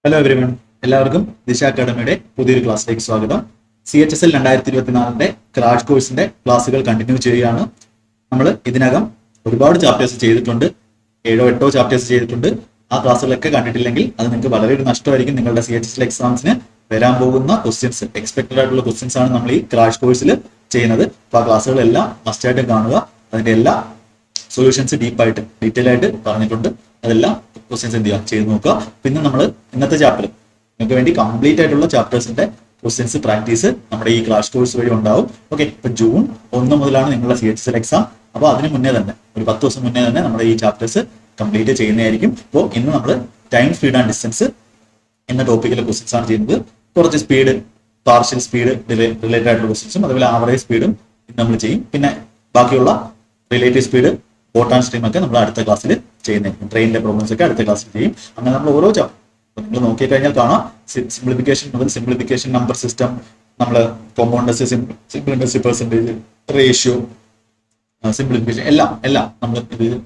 Hello everyone, എല്ലാവർക്കും ദിശ അക്കാഡമിയുടെ പുതിയൊരു ക്ലാസ്സിലേക്ക് സ്വാഗതം. CHSL 2024 ക്രാഷ് കോഴ്സിന്റെ ക്ലാസ്സുകൾ കണ്ടിന്യൂ ചെയ്യുകയാണ്. നമ്മൾ ഇതിനകം ഒരുപാട് ചാപ്റ്റേഴ്സ് ചെയ്തിട്ടുണ്ട്, 7-8 ചാപ്റ്റേഴ്സ് ചെയ്തിട്ടുണ്ട്. ആ ക്ലാസ്സുകളൊക്കെ കണ്ടിട്ടില്ലെങ്കിൽ അത് നിങ്ങൾക്ക് വളരെ ഒരു നഷ്ടമായിരിക്കും. നിങ്ങളുടെ CHSL എക്സാംസിന് വരാൻ പോകുന്ന ക്വസ്റ്റ്യൻസ്, എക്സ്പെക്ടഡ് ആയിട്ടുള്ള ക്വസ്റ്റ്യൻസ് ആണ് നമ്മൾ ഈ ക്രാഷ് കോഴ്സിൽ ചെയ്യുന്നത്. അപ്പോൾ ആ ക്ലാസ്സുകളെല്ലാം മസ്റ്റായിട്ടും കാണുക. അതിന്റെ എല്ലാ സൊല്യൂഷൻസ് ഡീപ്പായിട്ട് ഡീറ്റെയിൽ ആയിട്ട് പറഞ്ഞിട്ടുണ്ട്. അതെല്ലാം ക്വസ്റ്റ്യൻസ് എന്ത് ചെയ്യുക, ചെയ്ത് നോക്കുക. പിന്നെ നമ്മൾ ഇന്നത്തെ ചാപ്റ്റർ നിങ്ങൾക്ക് വേണ്ടി കംപ്ലീറ്റ് ആയിട്ടുള്ള ചാപ്റ്റേഴ്സിന്റെ ക്വസ്റ്റ്യൻസ് പ്രാക്ടീസ് നമ്മുടെ ഈ ക്രാഷ് കോഴ്സ് വഴി ഉണ്ടാവും. ഓക്കെ, ഇപ്പൊ June 1 മുതലാണ് നിങ്ങളുടെ CHSL എക്സാം. അപ്പോൾ അതിന് മുന്നേ തന്നെ ഒരു 10 ദിവസം മുന്നേ തന്നെ നമ്മുടെ ഈ ചാപ്റ്റേഴ്സ് കംപ്ലീറ്റ് ചെയ്യുന്നതായിരിക്കും. ഇപ്പോൾ ഇന്ന് നമ്മൾ ടൈം, സ്പീഡ് ആൻഡ് ഡിസ്റ്റൻസ് എന്ന ടോപ്പിക്കിലെ ക്വസ്റ്റ്യൻസ് ആണ് ചെയ്യുന്നത്. കുറച്ച് സ്പീഡ്, പാർഷ്യൽ സ്പീഡ് റിലേറ്റഡ് ആയിട്ടുള്ള ക്വസ്റ്റ്യൻസും അതുപോലെ ആവറേജ് സ്പീഡും നമ്മൾ ചെയ്യും. പിന്നെ ബാക്കിയുള്ള relative speed, boat and stream ഒക്കെ നമ്മൾ അടുത്ത ക്ലാസ്സിൽ ചെയ്യുന്നതായിരിക്കും. ട്രെയിനിന്റെ പ്രോബ്ലംസ് ഒക്കെ അടുത്ത ക്ലാസ്സിൽ ചെയ്യും. അങ്ങനെ നമ്മൾ ഓരോ നിങ്ങൾ നോക്കി കഴിഞ്ഞാൽ കാണാം, സിംപ്ലിഫിക്കേഷൻ മുതൽ സിംപ്ലിഫിക്കേഷൻ, നമ്പർ സിസ്റ്റം, നമ്മൾ കോമ്പൗണ്ടസ്, സിംപ്ലിഫിക്കേഷൻ, പെർസെന്റേജ്, റേഷ്യോ, സിംപ്ലിഫിക്കേഷൻ എല്ലാം നമ്മൾ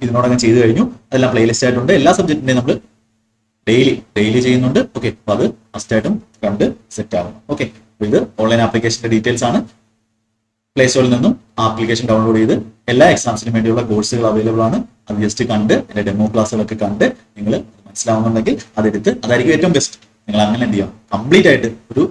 ഇതിനോടകം ചെയ്തു കഴിഞ്ഞു. അതെല്ലാം പ്ലേലിസ്റ്റ് ആയിട്ടുണ്ട്. എല്ലാ സബ്ജക്റ്റിന്റെയും നമ്മൾ ഡെയിലി ചെയ്യുന്നുണ്ട്. ഓക്കെ, അപ്പൊ അത് മസ്റ്റായിട്ടും കണ്ട് സെറ്റ് ആവണം. ഓക്കെ, ഇത് ഓൺലൈൻ ആപ്ലിക്കേഷന്റെ ഡീറ്റെയിൽസ് ആണ്. പ്ലേ സ്റ്റോറിൽ നിന്നും ആപ്ലിക്കേഷൻ ഡൗൺലോഡ് ചെയ്ത് എല്ലാ എക്സാംസിനും വേണ്ടിയുള്ള കോഴ്സുകൾ അവൈലബിൾ ആണ്. അത് ജസ്റ്റ് കണ്ട് അതിന്റെ ഡെമോ ക്ലാസ്സുകളൊക്കെ കണ്ട് നിങ്ങൾ മനസ്സിലാവുന്നുണ്ടെങ്കിൽ അതെടുത്ത്, അതായിരിക്കും ഏറ്റവും ബെസ്റ്റ്. നിങ്ങൾ അങ്ങനെ എന്ത് ചെയ്യാം, കംപ്ലീറ്റ് ആയിട്ട് ഒരു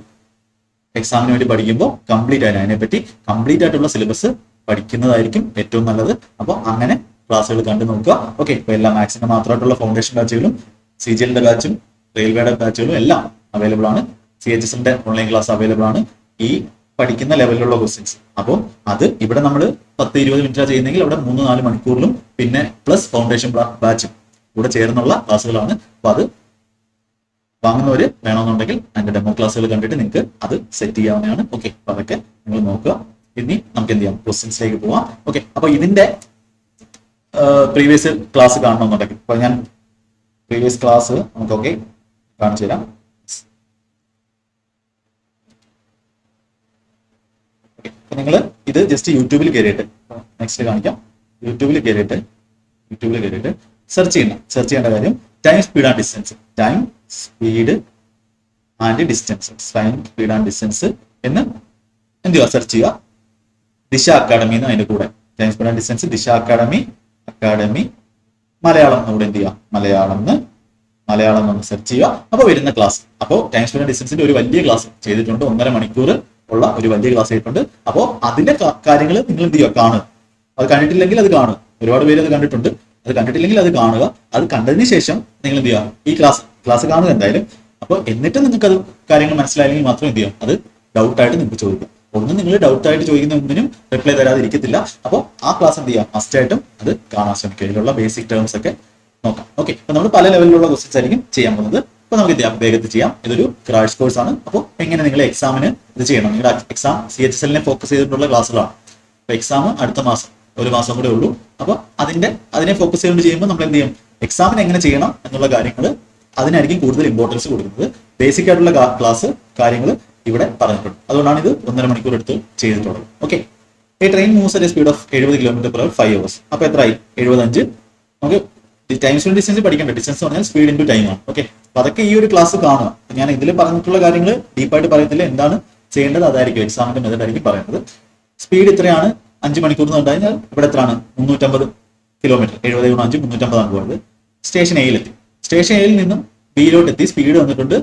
എക്സാമിന് വേണ്ടി പഠിക്കുമ്പോൾ കംപ്ലീറ്റ് ആയിട്ട് അതിനെപ്പറ്റി കംപ്ലീറ്റ് ആയിട്ടുള്ള സിലബസ് പഠിക്കുന്നതായിരിക്കും ഏറ്റവും നല്ലത്. അപ്പോൾ അങ്ങനെ ക്ലാസ്സുകൾ കണ്ടു നോക്കുക. ഓക്കെ, ഇപ്പൊ എല്ലാ മാത്സിന്റെ മാത്രമായിട്ടുള്ള ഫൗണ്ടേഷൻ ബാച്ചുകളും CGL ബാച്ചും റെയിൽവേയുടെ ബാച്ചുകളും എല്ലാം അവൈലബിൾ ആണ്. CHSന്റെ ഓൺലൈൻ ക്ലാസ് അവൈലബിൾ ആണ്. ഈ പഠിക്കുന്ന ലെവലിലുള്ള ക്വസ്റ്റ്യൻസ്. അപ്പോൾ അത് ഇവിടെ നമ്മൾ 10-20 മിനിറ്റ് ചെയ്യുന്നെങ്കിൽ അവിടെ 3-4 മണിക്കൂറിലും പിന്നെ പ്ലസ് ഫൗണ്ടേഷൻ ബാച്ചും കൂടെ ചേർന്നുള്ള ക്ലാസ്സുകളാണ്. അപ്പൊ അത് വാങ്ങുന്നവര് വേണമെന്നുണ്ടെങ്കിൽ അതിന്റെ ഡെമോ ക്ലാസ്സുകൾ കണ്ടിട്ട് നിങ്ങൾക്ക് അത് സെറ്റ് ചെയ്യാവുന്നതാണ്. ഓക്കെ, അപ്പൊ അതൊക്കെ നിങ്ങൾ നോക്കുക. ഇനി നമുക്ക് എന്ത് ചെയ്യാം, ക്വസ്റ്റ്യൻസിലേക്ക് പോവാം. ഓക്കെ, അപ്പൊ ഇതിന്റെ പ്രീവിയസ് ക്ലാസ് കാണണമെന്നുണ്ടെങ്കിൽ ഇപ്പൊ ഞാൻ പ്രീവിയസ് ക്ലാസ് നമുക്കൊക്കെ കാണിച്ചു തരാം. നിങ്ങൾ ഇത് ജസ്റ്റ് യൂട്യൂബിൽ കയറിയിട്ട്, നെക്സ്റ്റ് കാണിക്കാം, യൂട്യൂബിൽ കയറിയിട്ട് സെർച്ച് ചെയ്യേണ്ട കാര്യം time, speed and distance. Time, speed and distance എന്ന് എന്ത് ചെയ്യുക, സെർച്ച് ചെയ്യുക. ദിശ അക്കാഡമി എന്ന് അതിന്റെ കൂടെ ടൈം, സ്പീഡ് ആൻഡ് ഡിസ്റ്റൻസ്, ദിശ അക്കാഡമി മലയാളം കൂടെ എന്ത് ചെയ്യുക, മലയാളം എന്ന് സെർച്ച് ചെയ്യുക. അപ്പോൾ വരുന്ന ക്ലാസ്, അപ്പോൾ ടൈം, സ്പീഡ് ആൻഡ് ഡിസ്റ്റൻസിന്റെ ഒരു വലിയ ക്ലാസ് ചെയ്തിട്ടുണ്ട്. 1.5 മണിക്കൂർ ഉള്ള ഒരു വലിയ ക്ലാസ് ആയിട്ടുണ്ട്. അപ്പോൾ അതിന്റെ കാര്യങ്ങൾ നിങ്ങൾ എന്ത് ചെയ്യുക, കാണുക. അത് കണ്ടിട്ടില്ലെങ്കിൽ അത് കാണുക. ഒരുപാട് പേര് അത് കണ്ടിട്ടുണ്ട്. അത് കണ്ടിട്ടില്ലെങ്കിൽ അത് കാണുക. അത് കണ്ടതിന് ശേഷം നിങ്ങൾ എന്ത് ചെയ്യുക, ഈ ക്ലാസ് കാണുക എന്തായാലും. അപ്പോൾ എന്നിട്ട് നിങ്ങൾക്ക് അത് കാര്യങ്ങൾ മനസ്സിലായില്ലെങ്കിൽ മാത്രം എന്ത് ചെയ്യുക, അത് ഡൗട്ടായിട്ട് നിങ്ങൾക്ക് ചോദിക്കാം. ഒന്നും നിങ്ങൾ ഡൗട്ടായിട്ട് ചോദിക്കുന്ന ഒന്നിനും റിപ്ലൈ തരാതിരിക്കത്തില്ല. അപ്പോൾ ആ ക്ലാസ് എന്ത് ചെയ്യുക, മസ്റ്റായിട്ടും അത് കാണാൻ ശ്രമിക്കുക. ഇതിലുള്ള ബേസിക് ടേംസ് ഒക്കെ നോക്കാം. ഓക്കെ, അപ്പൊ നമ്മൾ പല ലെവലിലുള്ള ക്വസ്റ്റ്യൻസ് ആയിരിക്കും ചെയ്യാൻ പോകുന്നത്. അപ്പൊ നമുക്ക് വേഗത്തിൽ ചെയ്യാം. ഇതൊരു ക്രാഷ് കോഴ്സ് ആണ്. അപ്പോൾ എങ്ങനെ നിങ്ങൾ എക്സാമിന് ഇത് ചെയ്യണം, നിങ്ങളുടെ എക്സാം CHSLനെ ഫോക്കസ് ചെയ്തിട്ടുള്ള ക്ലാസ്സുകളാണ്. അപ്പൊ എക്സാം അടുത്ത മാസം, ഒരു മാസം കൂടെ ഉള്ളൂ. അപ്പൊ അതിനെ ഫോക്കസ് ചെയ്തുകൊണ്ട് ചെയ്യുമ്പോൾ നമ്മൾ എന്ത് ചെയ്യും, എക്സാമിന് എങ്ങനെ ചെയ്യണം എന്നുള്ള കാര്യങ്ങൾ അതിനായിരിക്കും കൂടുതൽ ഇമ്പോർട്ടൻസ് കൊടുക്കുന്നത്. ബേസിക് ആയിട്ടുള്ള കാര്യങ്ങൾ ഇവിടെ പറഞ്ഞിട്ടുണ്ട്. അതുകൊണ്ടാണ് ഇത് 1.5 മണിക്കൂർ എടുത്ത് ചെയ്തിട്ടുള്ളത്. ഓക്കെ, ഈ train moves at speed of 70 km/h 5 hours. അപ്പൊ എത്രയായി, 75. നമുക്ക് ടൈം, സ്പീഡ്, ഡിസ്റ്റൻസ് പഠിക്കേണ്ട. ഡിസ്റ്റൻസ് പറഞ്ഞാൽ സ്പീഡ് ഇൻറ്റു ടൈം ആണ്. ഓക്കെ, അപ്പൊ അതൊക്കെ ഈ ഒരു ക്ലാസ് കാണുക. ഞാൻ ഇതിൽ പറഞ്ഞിട്ടുള്ള കാര്യങ്ങൾ ഡീപ്പായിട്ട് പറയത്തില്ല. എന്താണ് ചെയ്യേണ്ടത് അതായിരിക്കും എക്സാമിന്റെ മെത്തേഡ് ആയിരിക്കും പറയുന്നത്. സ്പീഡ് ഇത്രയാണ്, 5 മണിക്കൂർ എന്ന് കഴിഞ്ഞാൽ ഇവിടെ എത്രയാണ്, 350 km. 70 × 5 350 ആണ് പോയത്. സ്റ്റേഷൻ എയിലെത്തി. സ്റ്റേഷൻ എയിൽ നിന്നും ബിയിലോട്ട് എത്തി. സ്പീഡ് വന്നിട്ടുണ്ട്,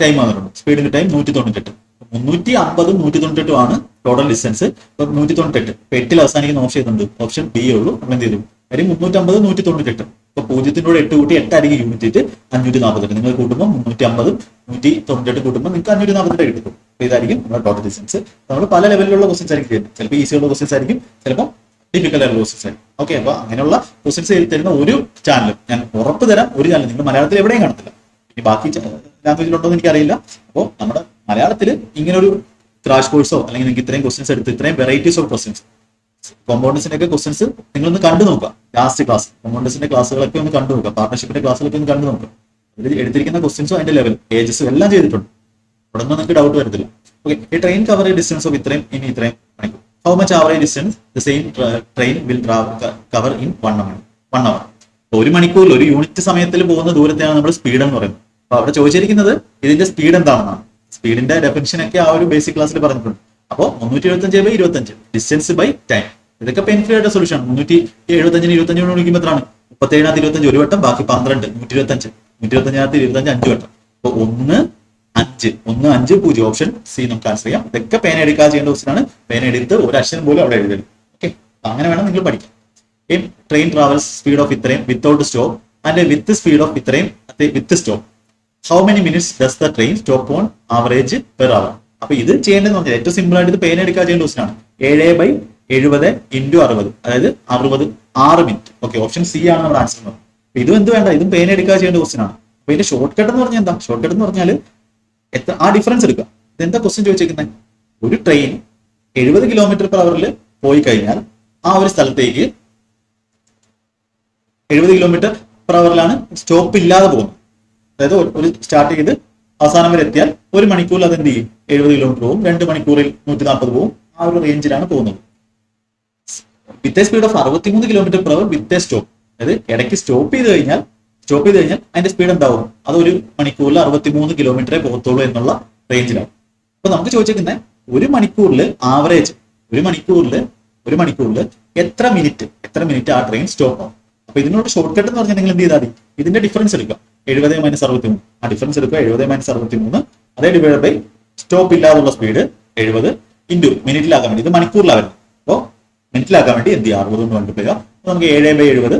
ടൈം വന്നിട്ടുണ്ട്. സ്പീഡിന്റെ ടൈം 198. 350 198 ആണ് ടോട്ടൽ ഡിസ്റ്റൻസ്. ഇപ്പൊ 198 ഇപ്പൊ 8 അവസാനിക്കുന്ന ഓപ്ഷൻ ചെയ്തിട്ടുണ്ട്. ഓപ്ഷൻ ബി ഉള്ളൂ. നമ്മൾ എന്ത് ചെയ്യും, കാര്യം 350 198. ഇപ്പൊ 0-8 കൂട്ടി 8 ആയിരിക്കും യൂണിറ്റ്, 548. നിങ്ങൾ കൂട്ടുമ്പോൾ 350 198 കൂട്ടുമ്പോൾ നിങ്ങൾക്ക് 548 കിട്ടും. അപ്പൊ ഇതായിരിക്കും നമ്മുടെ ടോട്ടൽ ഡിസ്റ്റൻസ്. നമ്മൾ പല ലെവലിലുള്ള ക്വസ്റ്റൻസ് ആയിരിക്കും ചെയ്യുന്നത്. ചിലപ്പോൾ ഈസിയുള്ള ക്വസ്റ്റൻസ് ആയിരിക്കും, ചിലപ്പോൾ ഡിഫിക്കൽട്ട് ആയിട്ടുള്ള ക്വസ്റ്റൻസ് ആയിരിക്കും. ഓക്കെ, അപ്പൊ അങ്ങനെയുള്ള ക്വസ്റ്റൻസ് തരുന്ന ഒരു ചാനലും ഞാൻ ഉറപ്പ് തരാം, ഒരു ചാനൽ നിങ്ങൾ മലയാളത്തിൽ എവിടെയും കാണത്തില്ല. ഇനി ബാക്കി ലാംഗ്വേജിലുണ്ടോ എന്ന് എനിക്കറിയില്ല. അപ്പോൾ നമ്മുടെ മലയാളത്തിൽ ഇങ്ങനെ ഒരു ക്രാഷ് കോഴ്സോ അല്ലെങ്കിൽ നിങ്ങൾക്ക് ഇത്രയും ക്വസ്റ്റൻസ് എടുത്ത് ഇത്രയും വെറൈറ്റീസ് ഓഫ് ക്വസ്റ്റൻസ്, കോമ്പൗണ്ടേഴ്സിന്റെ ഒക്കെ ക്വസ്റ്റൻസ് നിങ്ങളൊന്ന് കണ്ടു നോക്കുക. ലാസ്റ്റ് ക്ലാസ് കോമ്പൗണ്ടേഴ്സിന്റെ ക്ലാസ്സുകളൊക്കെ ഒന്ന് കണ്ടു നോക്കുക. പാർട്ണർഷിപ്പിന്റെ ക്ലാസ്സുകളൊക്കെ ഒന്ന് കണ്ടു നോക്കുക. അതിൽ എടുത്തിരിക്കുന്ന ക്വസ്റ്റൻസും അതിന്റെ ലെവൽ, ഏജസും എല്ലാം ചെയ്തിട്ടുണ്ട്. ഇവിടെ ഒന്നും നിങ്ങൾക്ക് ഡൗട്ട് വരത്തില്ല. ഓക്കെ, ഈ ട്രെയിൻ കവർ ഡിസ്റ്റൻസ് ഓഫ് ഇത്രയും മണിക്കൂർ. How much average distance the same train will cover in 1 hour. 1 hour. 1 മണിക്കൂറിൽ ഒരു യൂണിറ്റ് സമയത്തിൽ പോകുന്ന ദൂരത്തെയാണ് നമ്മൾ സ്പീഡ് എന്ന് പറയുന്നത്. അപ്പൊ അവിടെ ചോദിച്ചിരിക്കുന്നത് ഇതിന്റെ സ്പീഡ് എന്താണെന്നാണ്. സ്പീഡിന്റെ ഡെഫിനിഷൻ ഒക്കെ ആ ഒരു ബേസിക് ക്ലാസ്സിൽ പറഞ്ഞിട്ടുണ്ട്. അപ്പോൾ 375/25 ഡിസ്റ്റൻസ് ബൈ ടൈം. ഇതൊക്കെ പെയിൻ ഫ്രീ ആയിട്ട് സൊല്യൂഷൻ ആണ്. 375 25 വിളിക്കുമ്പോൾ എത്രയാണ്? 37 ഒരു വട്ടം, ബാക്കി 12 125. 125 5 വട്ടം. അപ്പൊ 1 5 1 5 0 ഓപ്ഷൻ സി നമുക്ക് ആൻസർ ചെയ്യാം. ഇതൊക്കെ പേന എടുക്കാതെ ചെയ്യേണ്ട ക്വസ്റ്റൻ ആണ്. പേന എടുത്ത് ഒരു അക്ഷരം പോലും അവിടെ എഴുതരുത്. ഓക്കെ, അങ്ങനെ വേണം നിങ്ങൾ പഠിക്കാം. ഈ ട്രെയിൻ ട്രാവൽസ് സ്പീഡ് ഓഫ് ഇത്രയും without stop and with speed of ഇത്രയും with stop. How many minutes does the train stop on average per hour? അപ്പൊ ഇത് ചെയ്യേണ്ടതെന്ന് പറഞ്ഞാൽ ഏറ്റവും സിമ്പിൾ ആയിട്ട് ഇത് പേന എടുക്കാൻ ചെയ്യേണ്ട ക്വസ്റ്റൻ ആണ്. 7/70 × 60, അതായത് 6 മിനിറ്റ്. ഓക്കെ, ഓപ്ഷൻ സി ആണ് നമ്മുടെ ആൻസർ. ഇതും എന്ത് വേണ്ട, ഇതും പേന എടുക്കാൻ ചെയ്യേണ്ട ക്വസ്റ്റൻ ആണ്. അപ്പൊ ഇതിന്റെ ഷോർട്ട് കട്ട് എന്ന് പറഞ്ഞാൽ എന്താ? ഷോർട്ട് കട്ട് എന്ന് പറഞ്ഞാൽ ആ ഡിഫറൻസ് എടുക്കുക. ഇതെന്താ ക്വസ്റ്റ്യൻ ചോദിച്ചിരിക്കുന്നത്? ഒരു ട്രെയിൻ 70 km/h പോയി കഴിഞ്ഞാൽ ആ ഒരു സ്ഥലത്തേക്ക് 70 km/h സ്റ്റോപ്പ് ഇല്ലാതെ പോകുന്നത്. അതായത് ഒരു സ്റ്റാർട്ട് ചെയ്ത് അവസാനം വരെ എത്തിയാൽ 1 മണിക്കൂറിൽ അത് എന്ത് ചെയ്യും? 70 km പോകും. 2 മണിക്കൂറിൽ 140 പോകും. ആ ഒരു റേഞ്ചിലാണ് പോകുന്നത്. With a speed of 63 km/h with a stop. അതായത് ഇടയ്ക്ക് സ്റ്റോപ്പ് ചെയ്ത് കഴിഞ്ഞാൽ അതിന്റെ സ്പീഡ് എന്താവും? അത് 1 മണിക്കൂറിൽ 63 km പോകത്തുള്ളൂ എന്നുള്ള റേഞ്ചിലാണ്. അപ്പൊ നമുക്ക് ചോദിച്ചിരിക്കുന്നത് 1 മണിക്കൂറിൽ ആവറേജ് 1 മണിക്കൂറിൽ എത്ര മിനിറ്റ് ആ ട്രെയിൻ സ്റ്റോപ്പ് ആവും? അപ്പൊ ഇതിനോട് ഷോർട്ട് കട്ട് എന്ന് പറഞ്ഞാൽ നിങ്ങൾ എന്ത് ചെയ്താൽ മതി? ഇതിന്റെ ഡിഫറൻസ് എടുക്കുക. 70 - 63. ആ ഡിഫറൻസ് എടുക്കുക. 70 - 63 അതേ ഡിവൈഡ് ബൈ സ്റ്റോപ്പ് ഇല്ലാതുള്ള സ്പീഡ് 70 ഇൻറ്റു മിനിറ്റിലാക്കാൻ വേണ്ടി, ഇത് മണിക്കൂറിലാണ് വരുന്നത്. അപ്പോൾ മിനിറ്റിലാക്കാൻ വേണ്ടി എന്ത് ചെയ്യുക? 60 കൊണ്ട് മൾട്ടിപ്ലൈ ചെയ്യുക. നമുക്ക് 7/70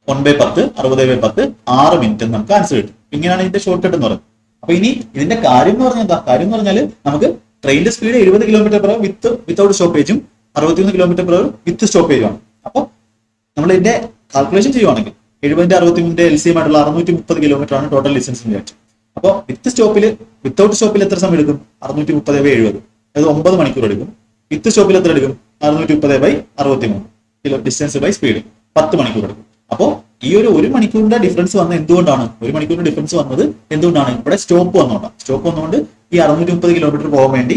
1/10 60/10 6 മിനിറ്റ് നമുക്ക് ആൻസർ കിട്ടും. ഇങ്ങനെയാണ് ഇതിന്റെ ഷോർട്ട് കട്ട് എന്ന് പറയുന്നത്. അപ്പൊ ഇനി ഇതിന്റെ കാര്യം എന്ന് പറഞ്ഞാൽ എന്താ? കാര്യം എന്ന് പറഞ്ഞാൽ നമുക്ക് ട്രെയിനിന്റെ സ്പീഡ് 70 km/h വിത്തൗട്ട് സ്റ്റോപ്പേജും 61 km/h വിത്ത് സ്റ്റോപ്പേജും ആണ്. അപ്പോൾ നമ്മൾ ഇതിന്റെ കാൽക്കുലേഷൻ ചെയ്യുവാണെങ്കിൽ 70 63 LCM ആയിട്ടുള്ള 630 km ആണ് ടോട്ടൽ ഡിസ്റ്റൻസ് വിചാരിച്ചു. അപ്പോൾ വിത്തൗട്ട് സ്റ്റോപ്പിൽ എത്ര സമയം എടുക്കും? 630/70, അതായത് 9 മണിക്കൂർ എടുക്കും. വിത്ത് സ്റ്റോപ്പിൽ എത്ര എടുക്കും? 630/63 ഡിസ്റ്റൻസ് ബൈ സ്പീഡ് 10 മണിക്കൂർ എടുക്കും. അപ്പോൾ ഈ ഒരു മണിക്കൂറിന്റെ ഡിഫറൻസ് വന്നത് എന്തുകൊണ്ടാണ്? 1 മണിക്കൂറിന്റെ ഡിഫറൻസ് വന്നത് എന്തുകൊണ്ടാണ്? ഇവിടെ സ്റ്റോപ്പ് വന്നുകൊണ്ട് ഈ 630 km പോകാൻ വേണ്ടി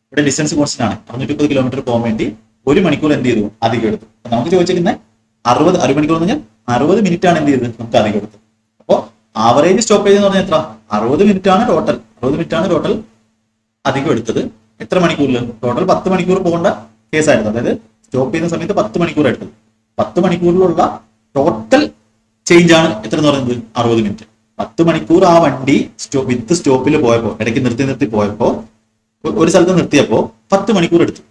ഇവിടെ ഡിസ്റ്റൻസ് കോൺസ്റ്റന്റ് ആണ്. 630 km പോകാൻ വേണ്ടി 1 മണിക്കൂർ എന്ത് ചെയ്തു? അധികം എടുത്തു. നമുക്ക് ചോദിച്ചിരിക്കുന്നത് 1 മണിക്കൂർ എന്ന് പറഞ്ഞാൽ 60 മിനിറ്റ് ആണ് എന്ത് ചെയ്തത്? നമുക്ക് അധികം എടുത്തത്. അപ്പോൾ ആവറേജ് സ്റ്റോപ്പേജ് എന്ന് പറഞ്ഞാൽ എത്ര? 60 മിനിറ്റ് ആണ് ടോട്ടൽ അധികം എടുത്തത്. എത്ര മണിക്കൂറിൽ? ടോട്ടൽ 10 മണിക്കൂർ പോകേണ്ട കേസായിരുന്നു. അതായത് സ്റ്റോപ്പ് ചെയ്യുന്ന സമയത്ത് 10 മണിക്കൂർ എടുത്തത്. 10 മണിക്കൂറിലുള്ള ടോട്ടൽ ചേഞ്ച് ആണ് എത്ര എന്ന് പറയുന്നത്? 60 മിനിറ്റ്. 10 മണിക്കൂർ ആ വണ്ടി വിത്ത് സ്റ്റോപ്പിൽ പോയപ്പോ, ഇടയ്ക്ക് നിർത്തി പോയപ്പോ, ഒരു സ്ഥലത്ത് നിർത്തിയപ്പോ 10 മണിക്കൂർ എടുത്തു.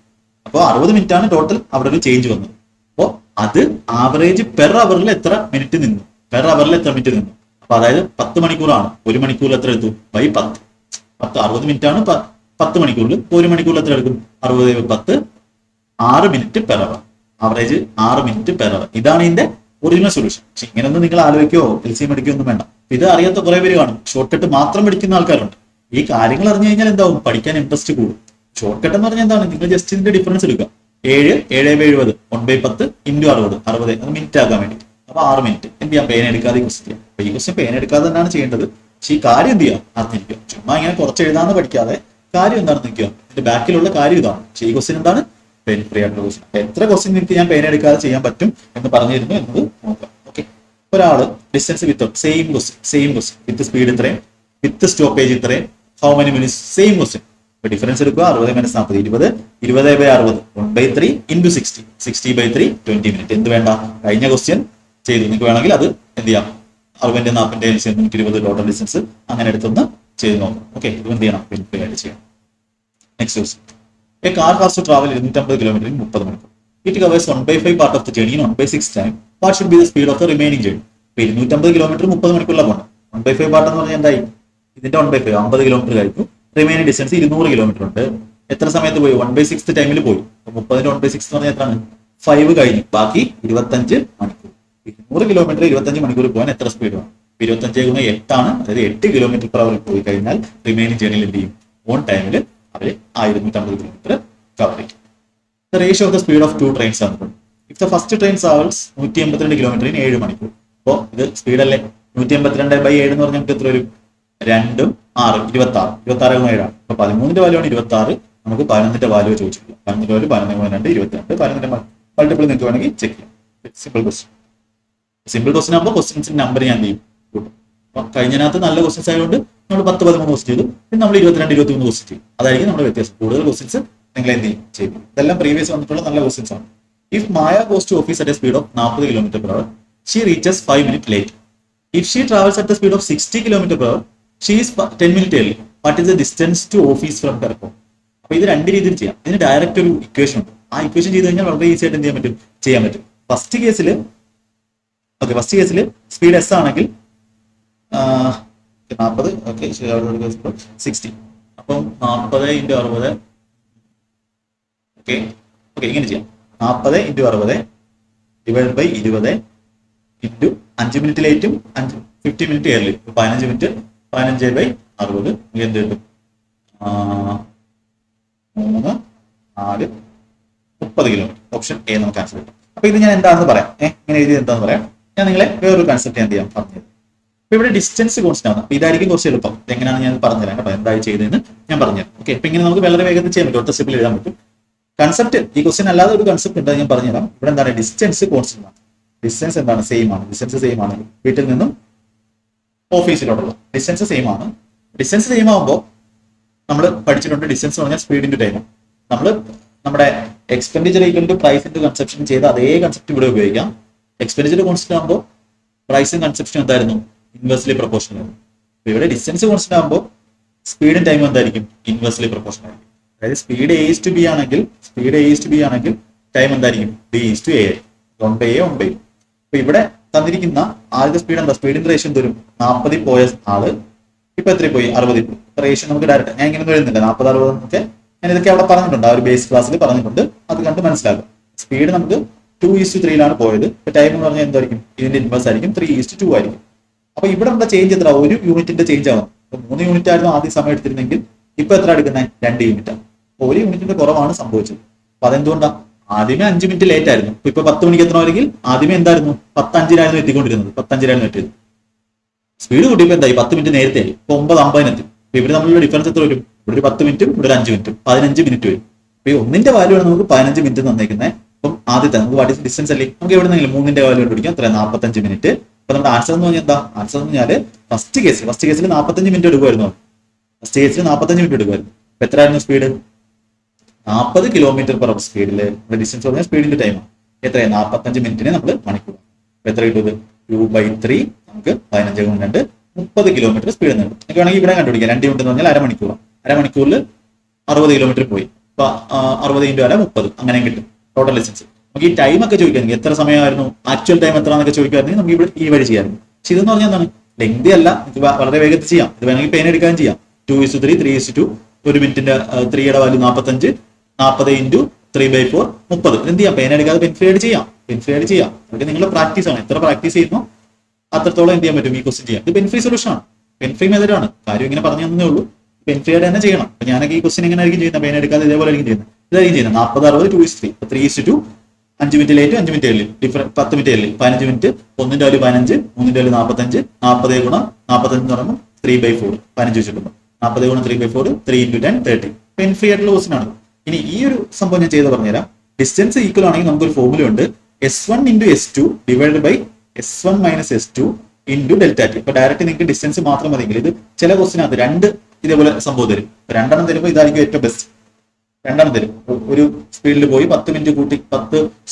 അപ്പോൾ 60 മിനിറ്റ് ആണ് ടോട്ടൽ അവിടെ ഒരു ചേഞ്ച് വന്നത്. അപ്പോൾ അത് ആവറേജ് പെർ അവറിൽ എത്ര മിനിറ്റ് നിന്നു? അപ്പൊ അതായത് 10 മണിക്കൂറാണ്. 1 മണിക്കൂറിൽ എത്ര എടുത്തു? ബൈ 10. 60 മിനിറ്റ് ആണ് 10 മണിക്കൂറിൽ. 1 മണിക്കൂറിൽ എത്ര എടുക്കും? 60/10 6 minute per hour. Average 6 minute per hour. ഇതാണ് ഇതിന്റെ ഒറിജിനൽ സൊല്യൂഷൻ. പക്ഷെ ഇങ്ങനെയൊന്നും നിങ്ങൾ ആലോചിക്കോ LCM എടുക്കുകയോ ഒന്നും വേണ്ട. ഇത് അറിയാത്ത കുറെ പേര് കാണും. ഷോർട്ട് കട്ട് മാത്രം പഠിക്കുന്ന ആൾക്കാരുണ്ട്. ഈ കാര്യങ്ങൾ അറിഞ്ഞു കഴിഞ്ഞാൽ എന്താവും? പഠിക്കാൻ ഇൻട്രസ്റ്റ് കൂടും. ഷോർട്ട് കട്ട് എന്ന് പറഞ്ഞാൽ എന്താണ്? നിങ്ങൾ ജസ്റ്റ് ഇതിന്റെ ഡിഫറൻസ് എടുക്കുക. 7/70 1/10 × 60 അത് മിനിറ്റ് ആക്കാൻ വേണ്ടി. അപ്പൊ 6 മിനിറ്റ് എന്ത് ചെയ്യാം? പേന എടുക്കാതെ ക്വസ്റ്റ് ചെയ്യാം. അപ്പൊ ഈ ക്വസ്റ്റ്യൻ പേന എടുക്കാതെ തന്നെയാണ് ചെയ്യേണ്ടത്. പക്ഷെ ഈ കാര്യം എന്ത് ചെയ്യാം? അറിഞ്ഞിരിക്കുക. ചുമ്മാ ഇങ്ങനെ കുറച്ച് എഴുതാന്ന് പഠിക്കാതെ കാര്യം എന്താണെന്ന് നിൽക്കുക. ഇതിന്റെ ബാക്കിലുള്ള കാര്യം ഇതാണ്. പക്ഷെ ഈ ക്വസ്റ്റ്യൻ എന്താണ്? പെയിൻ ഫ്രീ ആയിട്ടുള്ള ക്വസ്റ്റ്യൻ. എത്ര ക്വസ്റ്റ്യൻ എനിക്ക് ഞാൻ പേന എടുക്കാതെ ചെയ്യാൻ പറ്റും എന്ന് പറഞ്ഞിരുന്നു എന്നത് നോക്കാം. ഓക്കെ, ഒരാള് ഡിസ്റ്റൻസ് വിത്തൗട്ട് സെയിം ക്വസ്റ്റ്യൻ വിത്ത് സ്പീഡ് ഇത്രയും, വിത്ത് സ്റ്റോപ്പേജ് ഇത്രയും, how many minutes? Same question. ഇപ്പൊ ഡിഫറൻസ് എടുക്കുക. 60 - 40 20 20/60 1/3 × 60 60/3 20 മിനിറ്റ്. എന്ത് വേണ്ട? കഴിഞ്ഞ ക്വസ്റ്റ്യൻ ചെയ്തു. നിങ്ങൾക്ക് വേണമെങ്കിൽ അത് എന്ത് ചെയ്യാം? 60 40 LCM 120 ടോട്ടൽ ഡിസ്റ്റൻസ് അങ്ങനെ എടുത്തൊന്ന് ചെയ്ത് നോക്കാം. ഓക്കെ, ഇത് എന്ത് ചെയ്യണം? ഫ്രീ ആയിട്ട് ചെയ്യാം. Next question. A car has to travel 250 km in 30 minutes. It covers 1/5 part of the journey in 1/6 time. What should be the speed of the remaining journey? 250 km 30 മണിക്കൂറിലാണ് പോകണം. 1/5 part എന്ന് പറഞ്ഞാൽ എന്തായി? ഇതിന്റെ 1/5 50 km കഴിക്കും. Remaining distance 200 km ഉണ്ട്. എത്ര സമയത്ത് പോയി? 1/6 ടൈമിൽ പോയി. 30 1/6 എന്ന് പറഞ്ഞാൽ എത്രയാണ്? 5 കഴിഞ്ഞു. ബാക്കി 25 മണിക്കൂർ. 200 km 25 മണിക്കൂർ പോകാൻ എത്ര സ്പീഡ് വേണം? 25 × 8 ആണ്. അതായത് 8 km/h പോയി കഴിഞ്ഞാൽ റിമൈനിങ് ജേർണിയിൽ എന്ത് ചെയ്യും? ഓൺ ടൈമിൽ അവര് 1250 km കവർ ചെയ്യും. The ratio of the speed of two trains ആണ്. If the first train travels 182 km in 7 മണിക്കൂർ. അപ്പോൾ ഇത് സ്പീഡ് അല്ലേ? 182/7 എന്ന് പറഞ്ഞാൽ നമുക്ക് എത്ര വരും? 2 6 26 26/7 ആണ്. അപ്പൊ 13ന്റെ വാല്യൂ ആണ് 26. നമുക്ക് 11ന്റെ വാല്യൂ ചോദിച്ചിട്ടില്ല. 11ന്റെ വാല്യൂ 11/2 22. 11ന്റെ മൾട്ടിപ്പിൾ നിങ്ങൾക്ക് വേണമെങ്കിൽ ചെക്ക് ചെയ്യാം. സിമ്പിൾ ക്വസ്റ്റ്യൻ ആകുമ്പോൾ ക്വസ്റ്റ്യൻസിന്റെ നമ്പർ ഞാൻ ചെയ്യും കൂട്ടും. കഴിഞ്ഞതിനകത്ത് നല്ല ക്വസ്റ്റ്യൻസ് ആയതുകൊണ്ട് നമ്മൾ 10-13 ക്വസ്റ്റ്യൻ ചെയ്തു, പിന്നെ നമ്മൾ 22-23 ക്വസ്റ്റ്യൻ ചെയ്യും. അതായിരിക്കും നമ്മുടെ വ്യത്യാസം. കൂടുതൽ ക്വസ്റ്റ്യൻസ് നിങ്ങൾ എന്ത് ചെയ്യും? ഇതെല്ലാം പ്രീവിയസ് വന്നിട്ടുള്ള നല്ല ക്വസ്റ്റ്യൻസ് ആണ്. If Maya goes to office at a speed of 40 km/h, she reaches 5 minutes late. If she travels at the speed of 60 km/h, she is 10 minutes early. What is the distance to office from her home? അപ്പൊ ഇത് രണ്ട് രീതിയിൽ ചെയ്യാം. ഇതിന് direct ഒരു equation ഉണ്ട്. ആ equation ചെയ്ത് കഴിഞ്ഞാൽ വളരെ ഈസി ആയിട്ട് എന്ത് ചെയ്യാൻ പറ്റും. ഫസ്റ്റ് കേസിൽ സ്പീഡ് എസ് ആണെങ്കിൽ 40, 60, അപ്പം 40 × 60, ഇങ്ങനെ ചെയ്യാം. 40 × 60 ഡിവൈഡ് ബൈ 20 ഇൻറ്റു 5 minutes ലേറ്റും 50 minutes early, 15 minutes, 15 ബൈ 60 എന്ത് കിട്ടും? 3, 4, 30 km. ഓപ്ഷൻ എ നമുക്ക് ആൻസർ കിട്ടും. അപ്പൊ ഇത് ഞാൻ എന്താണെന്ന് പറയാം. ഇങ്ങനെ എഴുതി എന്താണെന്ന് പറയാം. ഞാൻ നിങ്ങളെ വേറൊരു കൺസെപ്റ്റ് ഞാൻ ചെയ്യാം പറഞ്ഞത്. അപ്പൊ ഇവിടെ ഡിസ്റ്റൻസ് കോൺസ്റ്റന്റ് ആണ്. ഇതായിരിക്കും കുറച്ച് എളുപ്പം. എങ്ങനെയാണ് ഞാൻ പറഞ്ഞുതരാം കേട്ടോ, എന്തായി ചെയ്തതെന്ന് ഞാൻ പറഞ്ഞുതരാം. ഓക്കെ, ഇപ്പൊ ഇങ്ങനെ നമുക്ക് വളരെ വേഗത്തിൽ ചെയ്യാൻ പറ്റും, ഒറ്റ സ്റ്റെപ്പിൽ എഴുതാൻ പറ്റും. കൺസെപ്റ്റ് ഈ ക്വസ്റ്റ്യൻ അല്ലാതെ ഒരു കൺസെപ്റ്റ് ഉണ്ട്, ഞാൻ പറഞ്ഞുതരാം. ഇവിടെ എന്താണ് ഡിസ്റ്റൻസ് കോൺസ്റ്റന്റ് ആണ്. ഡിസ്റ്റൻസ് എന്താണ്? സെയിം ആണ്. ഡിസ്റ്റൻസ് സെയിം ആണ്. വീട്ടിൽ നിന്നും ഓഫീസിലോട്ടുള്ള ഡിസ്റ്റൻസ് സെയിം ആണ്. ഡിസ്റ്റൻസ് സെയിം ആകുമ്പോൾ നമ്മൾ പഠിച്ചിട്ടുണ്ട്, ഡിസ്റ്റൻസ് പറഞ്ഞാൽ സ്പീഡ് ഇൻറ്റു ടൈം. നമ്മൾ നമ്മുടെ expenditure equal to price into conception ചെയ്ത അതേ കൺസെപ്റ്റ് ഇവിടെ ഉപയോഗിക്കാം. എക്സ്പെൻഡിച്ചർ കോൺസ്റ്റന്റ് ആകുമ്പോൾ പ്രൈസും കൺസെപ്ഷൻ എന്തായിരുന്നു? ഇൻവേഴ്സ്ലി പ്രൊപ്പോർഷണൽ ആയിരുന്നു. ഇവിടെ ഡിസ്റ്റൻസ് കോൺസ്റ്റന്റ് ആകുമ്പോൾ സ്പീഡും ടൈമും എന്തായിരിക്കും? ഇൻവേഴ്സ്ലി പ്രൊപ്പോർഷണൽ ആയിരിക്കും. അതായത് speed A is to B ആണെങ്കിൽ ടൈം എന്തായിരിക്കും? B is to A ആയിരിക്കും. 1/A 1/A. അപ്പൊ ഇവിടെ തന്നിരിക്കുന്ന ആദ്യത്തെ സ്പീഡ് എന്താ? സ്പീഡിന്റെ റേഷ്യോ എന്തോരും? 40 പോയ ആള് ഇപ്പൊ എത്ര പോയി? 60 പോയി. റേഷ്യോ നമുക്ക് ഡയറക്റ്റ് ഞാൻ ഇങ്ങനെ എഴുതുന്നില്ല, 40-60 എന്നൊക്കെ ഞാൻ ഇതൊക്കെ അവിടെ പറഞ്ഞിട്ടുണ്ട്, ആ ഒരു ബേസ് ക്ലാസ്സിൽ പറഞ്ഞിട്ടുണ്ട്. അത് കണ്ട് മനസ്സിലാകും. സ്പീഡ് നമുക്ക് 2:3 പോയത്. ടൈം എന്ന് പറഞ്ഞാൽ എന്തായിരിക്കും? ഇതിന്റെ ഇൻവേഴ്സ് ആയിരിക്കും, 3:2 ആയിരിക്കും. അപ്പൊ ഇവിടെ എന്താ ചേഞ്ച്? എത്ര? 1 യൂണിറ്റിന്റെ ചേഞ്ച് ആവും. 3 യൂണിറ്റ് ആയിരുന്നു ആദ്യം സമയം എടുത്തിരുന്നെങ്കിൽ ഇപ്പൊ എത്ര എടുക്കുന്നത്? 2 യൂണിറ്റ്. 1 യൂണിറ്റിന്റെ കുറവാണ് സംഭവിച്ചത്. അപ്പൊ അതെന്തുകൊണ്ടാ? ആദ്യമേ 5 minutes ലേറ്റ് ആയിരുന്നു. ഇപ്പൊ 10 മണിക്ക് എത്തണമെങ്കിൽ ആദ്യമേ എന്തായിരുന്നു? 10:05 എത്തിക്കൊണ്ടിരുന്നത്. 10:05 എത്തിയത്. സ്പീഡ് കൂട്ടിയപ്പോ എന്തായി? 10 minutes നേരത്തെ ആയി. ഇപ്പൊ 9:50 എത്തി. അപ്പൊ ഇവിടെ നമ്മളുടെ ഡിഫറൻസ് എത്ര വരും? ഇവിടെ ഒരു 10 മിനിറ്റും ഇവിടെ ഒരു 5 മിനിറ്റും 15 minutes വരും. അപ്പൊ ഈ ഒന്നിന്റെ വാല്യൂ ആണ് നമുക്ക് 15 minutes തന്നേക്കുന്നത്. അപ്പം ആദ്യത്തെ നമുക്ക് വാട്ട് ഇസ് ഡിസ്റ്റൻസ് അല്ലേ? നമുക്ക് എവിടെ നിന്നെങ്കിലും 3ന്റെ വാല്യൂ കണ്ടുപിടിക്കാം. എത്ര? 45 minutes. അപ്പൊ നമ്മുടെ ആൻസർ എന്ന് പറഞ്ഞാൽ എന്താ? ആൻസർ എന്ന് പറഞ്ഞാൽ ഫസ്റ്റ് കേസിൽ 45 minutes എടുക്കുമായിരുന്നു. ഫസ്റ്റ് കേസിൽ 45 minutes എടുക്കുമായിരുന്നു. അപ്പൊ എത്രയായിരുന്നു സ്പീഡ്? 40 km/h സ്പീഡിൽ ഡിസ്റ്റൻസ് പറഞ്ഞാൽ സ്പീഡിന്റെ ടൈം എത്രയാണ്? 45 minutes നമ്മൾ മണിക്കൂർ. അപ്പൊ എത്ര കിട്ടും? 2/3 നമുക്ക് 15 × 2 30 km സ്പീഡ് നേടും. നമുക്ക് വേണമെങ്കിൽ ഇവിടെ കണ്ടുപിടിക്കാം. 2 മിനിറ്റ് എന്ന് പറഞ്ഞാൽ അരമണിക്കൂറിൽ 60 km പോയി. അപ്പൊ 60 × 30 അങ്ങനെ കിട്ടും ടോട്ടൽ ഡിസ്റ്റൻസ്. നമുക്ക് ഈ ടൈം ഒക്കെ ചോദിക്കുകയാണെങ്കിൽ എത്ര സമയമായിരുന്നു, ആക്ച്വൽ ടൈം എത്ര എന്നൊക്കെ ചോദിക്കുകയാണെങ്കിൽ നമുക്ക് ഇവിടെ ഈ വഴി ചെയ്യാറുണ്ട്. പക്ഷെ ഇതെന്ന് പറഞ്ഞാൽ എന്താണ്? ലെങ്തി അല്ല, നമുക്ക് വളരെ വേഗത്തിൽ ചെയ്യാം. ഇത് വേണമെങ്കിൽ പെയിൻ എടുക്കാനും ചെയ്യാം. 2:3, 3:2, 1 മിനിറ്റിന്റെ 3യുടെ വാല്യൂ 45, 40 × 3/4 30. എന്ത് ചെയ്യാം? പെയിൻ എടുക്കാതെ പെൻ ഫ്രീ ആയിട്ട് ചെയ്യാം. അതൊക്കെ നിങ്ങളുടെ പ്രാക്ടീസ് ആണ്. എത്ര പ്രാക്ടീസ് ചെയ്യുന്നു അത്രത്തോളം എന്ത് ചെയ്യാൻ പറ്റും? ഈ ക്വസ്റ്റ്യൻ ചെയ്യാം. ഇത് പെൻ ഫ്രീ സൊല്യൂഷൻ ആണ്, പെൻ ഫ്രീ മെത്തേഡ് ആണ്. കാര്യം ഇങ്ങനെ പറഞ്ഞു തന്നേ ഉള്ളൂ. പെൻ ഫ്രീ ആയിട്ട് തന്നെ ചെയ്യണം. അപ്പൊ ഞാനൊക്കെ ഈ ക്വസ്റ്റ്യൻ എങ്ങനെ ആയിരിക്കും ചെയ്യുന്നത്? പെയിൻ എടുക്കാതെ ഇതേപോലെ ആയിരിക്കും ചെയ്യുന്നത്. 40, 60, 2:3. 3:2, 5 minutes late 5 minutes early, different 10 minutes early, 15 minutes. ഒന്നിന്റെ വാല്യൂ 15, മൂന്നിന്റെ വാല്യൂ 45. 40 × 45 എന്ന് പറയുമ്പോൾ 3/4 15 വെച്ചിട്ടുണ്ട്. 40 × 3/4 3 × 10 30. പെൻ ഫ്രീ ആയിട്ടുള്ള ക്വസ്റ്റ്യൻ ആണ്. ഇനി ഈ ഒരു സംഭവം ഞാൻ ചെയ്ത് പറഞ്ഞുതരാം. ഡിസ്റ്റൻസ് ഈക്വൽ ആണെങ്കിൽ നമുക്കൊരു ഫോർമുല ഉണ്ട്. S1 × S2 divide by S1 - S2 into delta T. ഇപ്പൊ ഡയറക്റ്റ് നിങ്ങൾക്ക് ഡിസ്റ്റൻസ് മാത്രം മതിയെങ്കിൽ ഇത് ചില ക്വസ്റ്റിനകത്ത് 2 ഇതേപോലെ സംഭവം തരും. 2 തരുമ്പോൾ ഇതായിരിക്കും ഏറ്റവും ബെസ്റ്റ്. 2 തരും. ഒരു സ്പീഡിൽ പോയി 10 മിനിറ്റ് കൂട്ടി,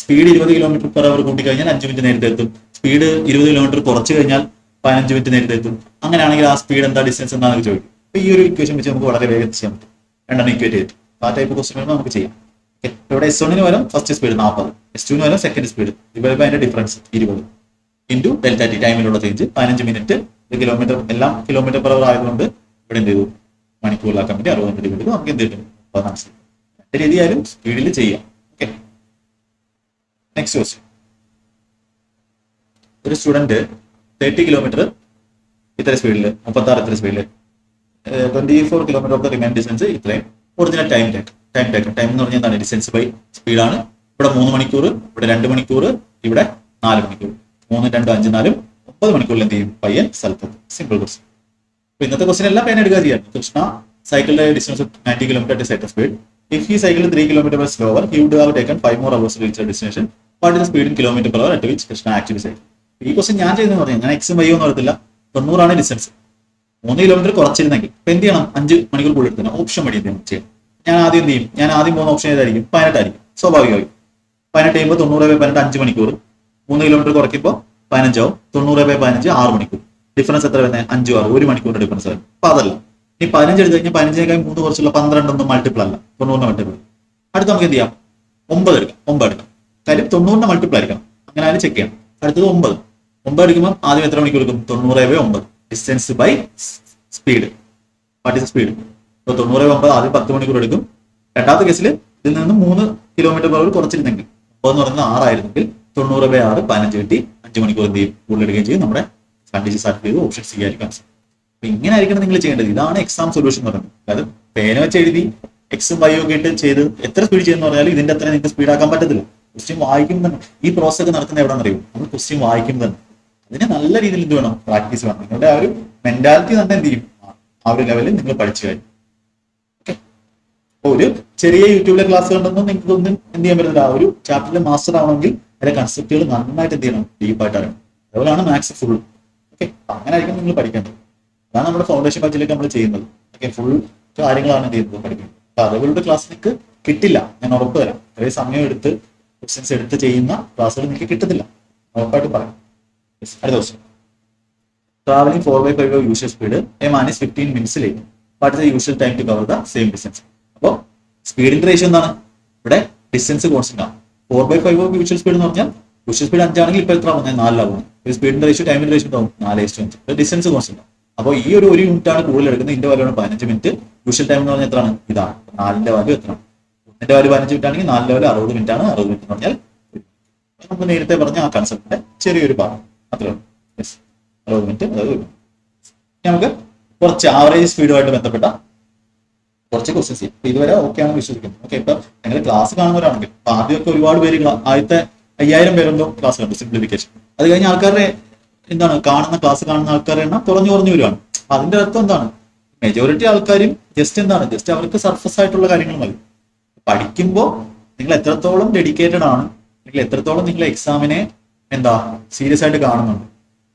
സ്പീഡ് 20 km/h കൂട്ടി കഴിഞ്ഞാൽ 5 മിനിറ്റ് നേരത്തെ എത്തും. സ്പീഡ് 20 km കുറച്ച് കഴിഞ്ഞാൽ 15 മിനിറ്റ് നേരത്തെ എത്തും. അങ്ങനെയാണെങ്കിൽ ആ സ്പീഡ് എന്താ, ഡിസ്റ്റൻസ് എന്താണെന്ന് ചോദിക്കും. അപ്പൊ ഈ ഒരു ഇക്വേഷൻ വെച്ച് നമുക്ക് വളരെ വേഗത്തിൽ ചെയ്യാൻ പറ്റും. 2 ഇക്വേറ്റ് ചെയ്തിട്ട് ആ ടൈപ്പ് ക്വസ്റ്റ്യൻ നമുക്ക് ചെയ്യാം. ഇവിടെ S1 വരും ഫസ്റ്റ് സ്പീഡ് 40, S2 വരും സെക്കൻഡ് സ്പീഡ്, ഇവരുടെ അതിന്റെ ഡിഫറൻസ് 20 ഇൻറ്റു ഡെൽറ്റ ടി ടൈമിലുള്ള ചേഞ്ച് 15 മിനിറ്റ്. കിലോമീറ്റർ എല്ലാം km/h ആയതുകൊണ്ട് ഇവിടെ എന്ത് ചെയ്തു? മണിക്കൂറിലാക്കാൻ വേണ്ടി 60 മിനിറ്റ് കിട്ടും. നമുക്ക് എന്ത് കിട്ടും? 14. രീതിയായാലും സ്പീഡിൽ ചെയ്യാം. Okay, next question. ഒരു സ്റ്റുഡന്റ് 30 km ഇത്ര സ്പീഡിൽ, 36 ഇത്ര സ്പീഡിൽ, 24 km of the remain distance ഇത്രയും. ഒറിജിനൽ ടൈം എന്ന് പറഞ്ഞാൽ എന്താണ്? ഡിസ്റ്റൻസ് ബൈ സ്പീഡാണ്. ഇവിടെ 3 മണിക്കൂർ, ഇവിടെ 2 മണിക്കൂർ, ഇവിടെ 4 മണിക്കൂർ. 3, 2, 5, 4 9 മണിക്കൂറിൽ എന്ത് ചെയ്യും? പയ്യൻ സ്ഥലത്തെത്തും. Simple question. അപ്പൊ ഇന്നത്തെ ക്വസ്റ്റ്യൻ എല്ലാം പെൻ എടുക്കുക ചെയ്യാം. കൃഷ്ണ സൈക്കിളിന്റെ distance 90 km at a set speed. If he cycled 3 km slower, he would have taken 5 more hours to reach the destination. What is the speed in km/h at which Krishna actually cycled? ഈ question ഞാൻ ചെയ്യുന്നത് പറഞ്ഞാൽ ഞാൻ എക്സും Y ഒന്നും അറിയത്തില്ല. 90 distance. 3 kilometre കുറച്ചിരുന്നെങ്കിൽ ഇപ്പൊ എന്ത് ചെയ്യണം? 5 മണിക്കൂർ കൂടുതൽ എടുത്തണം. ഓപ്ഷൻ വഴി എന്ത് ചെയ്യണം? ഞാൻ ആദ്യം എന്ത് ചെയ്യും? ഞാൻ ആദ്യം പോകുന്ന ഓപ്ഷൻ ഏതായിരിക്കും? 18 ആയിരിക്കും. സ്വാഭാവികമായി 18 ചെയ്യുമ്പോൾ 90/18 5 മണിക്കൂർ. 3 കിലോമീറ്റർ കുറയ്ക്കുമ്പോൾ 15 ആവും. 90/15 6 മണിക്കൂർ. ഡിഫറൻസ് എത്ര വരുന്നത്? 5 6 1 മണിക്കൂറിന്റെ ഡിഫറൻസ് വരും. അപ്പൊ അതല്ല. ഈ 15 എടുത്തു കഴിഞ്ഞാൽ 15 3 കുറച്ചുള്ള 12 ഒന്നും മൾട്ടിപ്പിൾ അല്ല, 90 മൾട്ടിപ്പിൾ. അടുത്ത് നമുക്ക് എന്ത് ചെയ്യാം? 9 എടുക്കാം. 9 എടുക്കാം. കാര്യം 90 മൾട്ടിപ്പിൾ ആയിരിക്കണം. അങ്ങനെ ആയാലും ചെക്ക് ചെയ്യണം. അടുത്തത് 9. 9 എടുക്കുമ്പോൾ ആദ്യം എത്ര മണിക്കൂർ എടുക്കും? 90/9. Distance by speed. What is speed? ഇപ്പൊ 90/9 ആദ്യം 10 മണിക്കൂർ എടുക്കും. രണ്ടാമത്തെ കേസിൽ ഇതിൽ നിന്ന് 3 കിലോമീറ്റർ കുറച്ചിരുന്നെങ്കിൽ 9 എന്ന് പറയുന്നത് 6 ആയിരുന്നെങ്കിൽ 90/6 15 കിട്ടി. 5 മണിക്കൂർ എന്ത് ചെയ്യും? കൂടുതൽ എടുക്കുകയും ചെയ്യും. നമ്മുടെ കണ്ടീഷൻ സാറ്റിസ്ഫൈ ചെയ്ത് ഓപ്ഷൻ സി ആയിരിക്കും ആൻസർ. അപ്പൊ ഇങ്ങനെ ആയിരിക്കണം നിങ്ങൾ ചെയ്യേണ്ടത്. ഇതാണ് എക്സാം സൊല്യൂഷൻ എന്ന് പറയുന്നത്. അതായത് പേന വെച്ച് എഴുതി എക്സും വൈ ഒക്കെ ഇട്ട് ചെയ്ത് എത്ര സ്പീഡ് ചെയ്യുന്ന പറഞ്ഞാൽ ഇതിന്റെ അത്ര നിങ്ങൾക്ക് സ്പീഡ് ആക്കാൻ പറ്റത്തില്ല. ക്വസ്റ്റ്യൻ വായിക്കുമ്പോൾ തന്നെ ഈ പ്രോസസ് ഒക്കെ നടക്കുന്ന എവിടെയെന്ന് അറിയും? നമ്മൾ ക്വസ്റ്റ്യൻ വായിക്കുമ്പോൾ തന്നെ അതിന് നല്ല രീതിയിൽ എന്ത് വേണം? പ്രാക്ടീസ് വേണം. നിങ്ങളുടെ ആ ഒരു മെന്റാലിറ്റി തന്നെ എന്ത് ചെയ്യും? ആ ഒരു ലെവലിൽ നിങ്ങൾ പഠിച്ചു കഴിഞ്ഞു. ഓക്കെ. അപ്പൊ ഒരു ചെറിയ യൂട്യൂബിലെ ക്ലാസ് കണ്ടൊന്നും നിങ്ങൾക്ക് ഒന്നും എന്ത് ചെയ്യാൻ പറ്റുന്നില്ല. ആ ഒരു ചാപ്റ്ററിൽ മാസ്റ്റർ ആവണമെങ്കിൽ അതിന്റെ കൺസെപ്റ്റുകൾ നന്നായിട്ട് എന്ത് ചെയ്യണം? ഡീപ്പായിട്ട് അറിയണം. അതുപോലെയാണ് മാത്സ് ഫുൾ. ഓക്കെ. അങ്ങനെ ആയിരിക്കും നിങ്ങൾ പഠിക്കേണ്ടത്. അതാണ് നമ്മുടെ ഫൗണ്ടേഷൻ ബാച്ചിലേക്ക് നമ്മൾ ചെയ്യുന്നത്. ഓക്കെ. ഫുൾ കാര്യങ്ങളാണ് എന്ത് ചെയ്യുന്നത്? പഠിക്കുന്നത്. അപ്പൊ അതുപോലുള്ള ക്ലാസ് നിങ്ങൾക്ക് കിട്ടില്ല, ഞാൻ ഉറപ്പ് തരാം. കുറേ സമയം എടുത്ത് ക്വസ്റ്റ്യൻസ് എടുത്ത് ചെയ്യുന്ന ക്ലാസ്സുകൾ നിങ്ങൾക്ക് കിട്ടത്തില്ല, ഉറപ്പായിട്ട് പറയാം. അടുത്ത question. Travelling 4/5 usual speed a man is 15 minutes late. What is the usual time to cover the same distance? അപ്പോൾ സ്പീഡിന്റെ റേഷ്യോ എന്താണ്? ഇവിടെ ഡിസ്റ്റൻസ് കോൺസ്റ്റന്റ് ആണ്. 4/5 യൂഷ്വൽ സ്പീഡ് എന്ന് പറഞ്ഞാൽ യൂഷ്വൽ സ്പീഡ് 5 ആണെങ്കിൽ ഇപ്പൊ എത്ര ആവുന്നത്? 4 ആവുന്നത്. സ്പീഡിന്റെ റേഷ്യോ ടൈമിന്റെ റേഷ്യോ ഉണ്ടാവും 4:5. ഡിസ്റ്റൻസ് കോൺസ്റ്റന്റ് ആണ്. അപ്പോൾ ഈ ഒരു യൂണിറ്റ് ആണ് കൂടുതൽ എടുക്കുന്നത്. ഇതിന്റെ വാല്യൂ 15 മിനിറ്റ്. യൂഷ്വൽ ടൈം എന്ന് പറഞ്ഞാൽ എത്രയാണ്? ഇതാണ്. 4ന്റെ വാല്യൂ എത്രയാണ്? 1ന്റെ വാല്യൂ 15 മിനിറ്റ് ആണെങ്കിൽ 4ന്റെ വാല്യൂ 60 മിനിറ്റ് ആണ്. 60 മിനിറ്റ് എന്ന് പറഞ്ഞാൽ നമ്മൾ നേരത്തെ പറഞ്ഞ ആ കൺസെപ്റ്റിന്റെ ചെറിയൊരു ഭാഗം അത്രയാണ്. 60 മിനിറ്റ്. അതായത് നമുക്ക് കുറച്ച് ആവറേജ് സ്പീഡുമായിട്ട് ബന്ധപ്പെട്ട കുറച്ച് ക്വസ്റ്റ്യൻസ് ചെയ്യും. ഇതുവരെ ഓക്കെ ആണെന്ന് വിശ്വസിക്കുന്നു. ഓക്കെ. ഇപ്പൊ നിങ്ങൾ ക്ലാസ് കാണുന്നവരാണെങ്കിൽ ഇപ്പൊ ആദ്യമൊക്കെ ഒരുപാട് പേര് ആദ്യത്തെ 5000 പേരെന്തോ ക്ലാസ് കണ്ടു സിംപ്ലിഫിക്കേഷൻ. അത് കഴിഞ്ഞ ആൾക്കാരുടെ എന്താണ് കാണുന്ന ക്ലാസ് കാണുന്ന ആൾക്കാരുടെ എണ്ണം കുറഞ്ഞു വരുവാണ്. അപ്പൊ അതിന്റെ അർത്ഥം എന്താണ്? മെജോറിറ്റി ആൾക്കാരും ജസ്റ്റ് എന്താണ്? ജസ്റ്റ് അവർക്ക് സർഫസ് ആയിട്ടുള്ള കാര്യങ്ങൾ മതി. പഠിക്കുമ്പോൾ നിങ്ങൾ എത്രത്തോളം ഡെഡിക്കേറ്റഡ് ആണ്, അല്ലെങ്കിൽ എത്രത്തോളം നിങ്ങൾ എക്സാമിനെ എന്താ സീരിയസ് ആയിട്ട് കാണുന്നുണ്ട്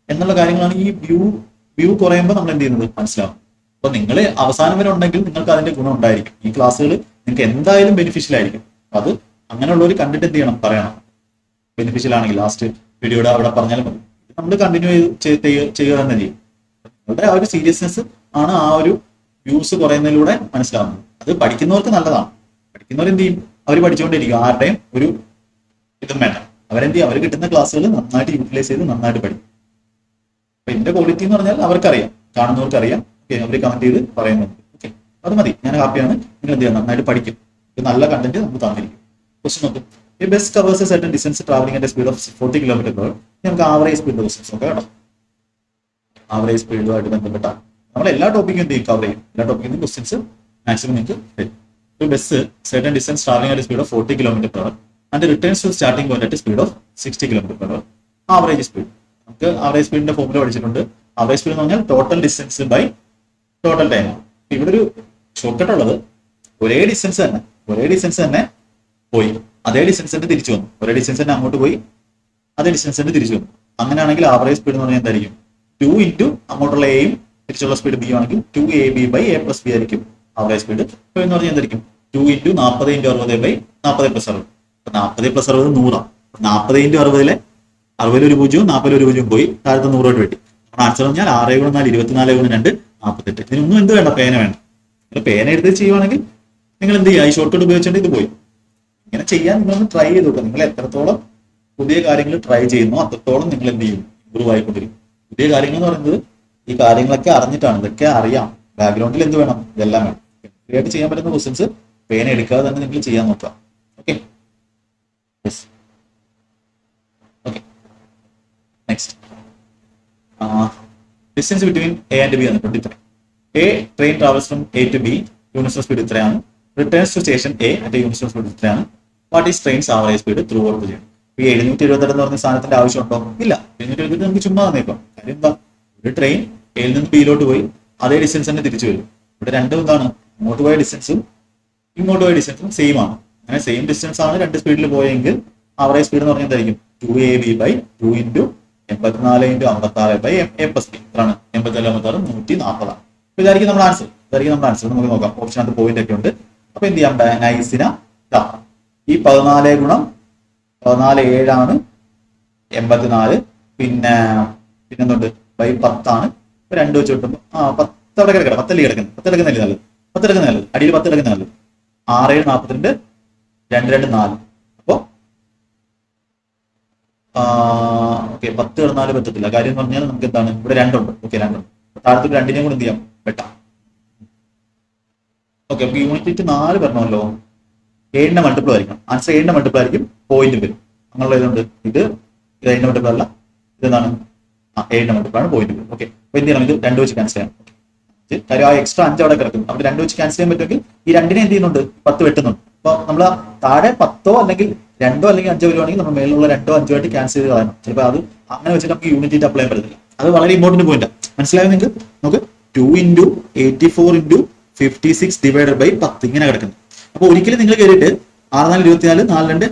എന്നുള്ള കാര്യങ്ങളാണ് ഈ വ്യൂ കുറയുമ്പോൾ നമ്മൾ എന്ത് ചെയ്യുന്നത് മനസ്സിലാവും. അപ്പൊ നിങ്ങൾ അവസാനം വരെ ഉണ്ടെങ്കിൽ നിങ്ങൾക്ക് അതിന്റെ ഗുണം ഉണ്ടായിരിക്കും. ഈ ക്ലാസ്സുകൾ നിങ്ങൾക്ക് എന്തായാലും ബെനിഫിഷ്യൽ ആയിരിക്കും. അത് അങ്ങനെയുള്ളവർ കണ്ടിട്ട് എന്ത് ചെയ്യണം? പറയണം. ബെനിഫിഷ്യൽ ആണെങ്കിൽ ലാസ്റ്റ് വീഡിയോയുടെ അവിടെ പറഞ്ഞാലും മതി. നമ്മൾ കണ്ടിന്യൂ ചെയ്യുക തന്നെ ചെയ്യും. നിങ്ങളുടെ ആ ഒരു സീരിയസ്നെസ് ആണ് ആ ഒരു വ്യൂസ് കുറയുന്നതിലൂടെ മനസ്സിലാവുന്നത്. അത് പഠിക്കുന്നവർക്ക് നല്ലതാണ്. പഠിക്കുന്നവർ എന്ത് ചെയ്യും? അവർ പഠിച്ചുകൊണ്ടിരിക്കും. ആരുടെയും ഒരു ഇതും വേണ്ട. അവരെന്ത് ചെയ്യും? അവർ കിട്ടുന്ന ക്ലാസ്സുകൾ നന്നായിട്ട് യൂട്ടിലൈസ് ചെയ്ത് നന്നായിട്ട് പഠിക്കും. അപ്പൊ എന്റെ ക്വാളിറ്റി എന്ന് പറഞ്ഞാൽ അവർക്കറിയാം, കാണുന്നവർക്ക് അറിയാം. അവർ കമന്റ് ചെയ്ത് പറയുന്നുണ്ട്. ഓക്കെ, അത് മതി. ഞാൻ ഹാപ്പിയാണ്. നിങ്ങൾ എന്ത് ചെയ്യാം? നന്നായിട്ട് പഠിക്കും. നല്ല കണ്ടന്റ് നമുക്ക് തന്നിരിക്കും. ക്വസ്റ്റ്യൻ നോക്കും. ഈ bus covers A certain distance travelling at speed of 40 km/h. നമുക്ക് ആവറേജ് സ്പീഡ് ക്വസ്റ്റ്യൻസ് നോക്കാം കേട്ടോ. ആവറേജ് സ്പീഡുമായിട്ട് ബന്ധപ്പെട്ട നമ്മൾ എല്ലാ ടോപ്പിക്കും എന്ത് ചെയ്യും? കവർ ചെയ്യും. എല്ലാ ടോപ്പിക്കും ക്വസ്റ്റ്യൻസ് മാക്സിമം നിങ്ങൾക്ക് തരും. ഒരു bus certain distance travelling at speed of 40 km/h and returns to starting point at speed of 60 km/h. Average speed നമുക്ക് ആവറേജ് സ്പീഡിന്റെ ഫോർമുല പഠിച്ചിട്ടുണ്ട്. ആവറേജ് സ്പീഡ് എന്ന് പറഞ്ഞാൽ total distance by total time. ഇവിടെ ഒരു ഷോർട്ട് കട്ട് ഉള്ളത്. ഒരേ ഡിസ്റ്റൻസ് തന്നെ പോയി, അതേ ഡിസ്റ്റൻസ് തന്നെ തിരിച്ചു വന്നു. ഒരേ ഡിസ്റ്റൻസ് തന്നെ അങ്ങോട്ട് പോയി, അതേ ഡിസ്റ്റൻസ് തന്നെ തിരിച്ചു വന്നു. അങ്ങനെയാണെങ്കിൽ ആവറേജ് സ്പീഡ് എന്ന് പറഞ്ഞാൽ എന്തായിരിക്കും? 2 ഇൻറ്റു അങ്ങോട്ടുള്ള എയും തിരിച്ചുള്ള സ്പീഡ് ബി ആണെങ്കിൽ 2ab/a+b ആയിരിക്കും ആവറേജ് സ്പീഡ്. ഇപ്പോൾ എന്ന് പറഞ്ഞാൽ എന്തായിരിക്കും? 2 ഇൻറ്റു 40 ഇൻറ്റു 60/40+60. 40 + 60 100. 40 ഇൻറ്റു 60 60 ഒരു 0, 40 ഒരു 0 പോയി, താഴത്തെ 100 വെട്ടി. ആൻസർ പറഞ്ഞാൽ 6 × 4 24 × 2 48. ഇതിനൊന്നും എന്ത് വേണ്ട? പേന വേണ്ട. നിങ്ങൾ പേന എടുത്ത് ചെയ്യുവാണെങ്കിൽ നിങ്ങൾ എന്ത് ചെയ്യുക? ഈ ഷോർട്ട് കട്ട് ഉപയോഗിച്ചിട്ട് ഇത് പോയി. ഇങ്ങനെ ചെയ്യാൻ നിങ്ങളൊന്ന് ട്രൈ ചെയ്ത് നോക്കുക. നിങ്ങൾ എത്രത്തോളം പുതിയ കാര്യങ്ങൾ ട്രൈ ചെയ്യുന്നു അത്രത്തോളം നിങ്ങൾ എന്ത് ചെയ്യും? ഇമ്പ്രൂവ് ആയിക്കൊണ്ടിരിക്കും. പുതിയ കാര്യങ്ങൾ എന്ന് പറയുന്നത് ഈ കാര്യങ്ങളൊക്കെ അറിഞ്ഞിട്ടാണ്. ഇതൊക്കെ അറിയാം. ബാക്ക്ഗ്രൗണ്ടിൽ എന്ത് വേണം? ഇതെല്ലാം വേണം. ക്രിയേറ്റ് ചെയ്യാൻ പറ്റുന്ന ക്വസ്റ്റ്യൻസ് പേന എടുക്കാതെ തന്നെ നിങ്ങൾ ചെയ്യാൻ നോക്കാം. Okay, okay. Next, distance between A and B വന്നിട്ടുണ്ട് ഇത്ര. A train travels from A to B, universal speed ഇത്രയാണ്. Returns to station A at universal speed ഇത്രയാണ്. What is train's average speed throughout the journey? ഈ 778 എന്ന് പറഞ്ഞ സാധനത്തിന്റെ ആവശ്യമുണ്ടോ? ഇല്ല. 778 നമുക്ക് ചുമ്മാ തന്നേക്കാം. കാര്യം എന്താ? ഒരു ട്രെയിൻ എയിൽ നിന്ന് ബിയിലോട്ട് പോയി അതേ ഡിസ്റ്റൻസ് തന്നെ തിരിച്ചു വരും. ഇവിടെ രണ്ടും എന്താണ്? അങ്ങോട്ട് പോയ ഡിസ്റ്റൻസും ഇങ്ങോട്ട് പോയ ഡിസ്റ്റൻസും സെയിം ആണ്. അങ്ങനെ സെയിം ഡിസ്റ്റൻസ് ആണ് രണ്ട് സ്പീഡിൽ പോയെങ്കിൽ ആവറേജ് സ്പീഡ് എന്ന് പറഞ്ഞാൽ എന്തായിരിക്കും? 2ab/2 ഇൻറ്റു 84 × 56/a+b എത്രയാണ്? 84 56 140. അപ്പൊ ഇതായിരിക്കും നമ്മുടെ ആൻസർ. നമുക്ക് നോക്കാം. ഓപ്ഷനകത്ത് പോയിന്റ് ഒക്കെ ഉണ്ട്. അപ്പൊ എന്ത് ചെയ്യാം? നൈസിന ഈ 14 × 14 7 84. പിന്നെന്തുണ്ട്? ബൈ 10 ആണ്. 2 വെച്ച് കിട്ടുമ്പോൾ 10 അവിടെ കിടക്കണം. 10 കിടക്കുന്നത്. 10 എടുക്കുന്നല്ലേ നല്ലത്. 10 എടുക്കുന്ന നല്ലത്. അടിയിൽ 10 എടുക്കുന്ന നല്ലത്. 6 7 42 2 2 4. അപ്പോ ഓക്കെ 10 കിടന്നാലും പറ്റത്തില്ല. കാര്യം എന്ന് പറഞ്ഞാൽ നമുക്ക് എന്താണ് ഇവിടെ 2 ഉണ്ട്. ഓക്കെ 2 ഉണ്ട്. താഴത്തെ 2നെയും കൂടെ എന്ത് ചെയ്യാം? വെട്ടാം. ഓക്കെ അപ്പൊ യൂണിറ്റ് 4 പറഞ്ഞല്ലോ. 7ന്റെ മൾട്ടിപ്പിൾ ആയിരിക്കണം. ആൻസർ 7ന്റെ മൾട്ടിപ്പിൾ ആയിരിക്കും. പോയിന്റ് വരും. അങ്ങനെയുള്ള ഇതുണ്ട്. ഇത് 7ന്റെ മൾട്ടിപ്പിൾ അല്ല. ഇതെന്താണ്? 7ന്റെ മൾട്ടിപ്പിൾ ആണ്. പോയിന്റ് വരും. ഓക്കെ അപ്പൊ എന്ത് ചെയ്യണം? ഇത് 2 വെച്ച് ക്യാൻസൽ ചെയ്യാം. കാര്യം ആ എക്സ്ട്രാ 5 അവിടെ കിടക്കും. അവിടെ 2 വെച്ച് ക്യാൻസൽ ചെയ്യാൻ പറ്റുമെങ്കിൽ ഈ 2നെ എന്ത് ചെയ്യുന്നുണ്ട്? 10 വെട്ടുന്നുണ്ട്. അപ്പൊ നമ്മൾ താഴെ 10 അല്ലെങ്കിൽ 2 അല്ലെങ്കിൽ 5 വരുവാണെങ്കിൽ നമ്മൾ മേലുള്ള 2 5 ആയിട്ട് ക്യാൻസൽ ചെയ്ത് കളയണം. ചിലപ്പോൾ അത് അങ്ങനെ വെച്ചിട്ട് നമുക്ക് യൂണിറ്റ് അപ്ലൈ ചെയ്യാൻ പറ്റത്തില്ല. അത് വളരെ ഇമ്പോർട്ടന്റ് പോയിന്റ്. മനസ്സിലായോ നിങ്ങൾക്ക്? നമുക്ക് 2 × 84 × 56 / 10 ഇങ്ങനെ കിടക്കുന്നു. അപ്പൊ ഒരിക്കലും നിങ്ങൾ കയറിയിട്ട് 6 4 24 4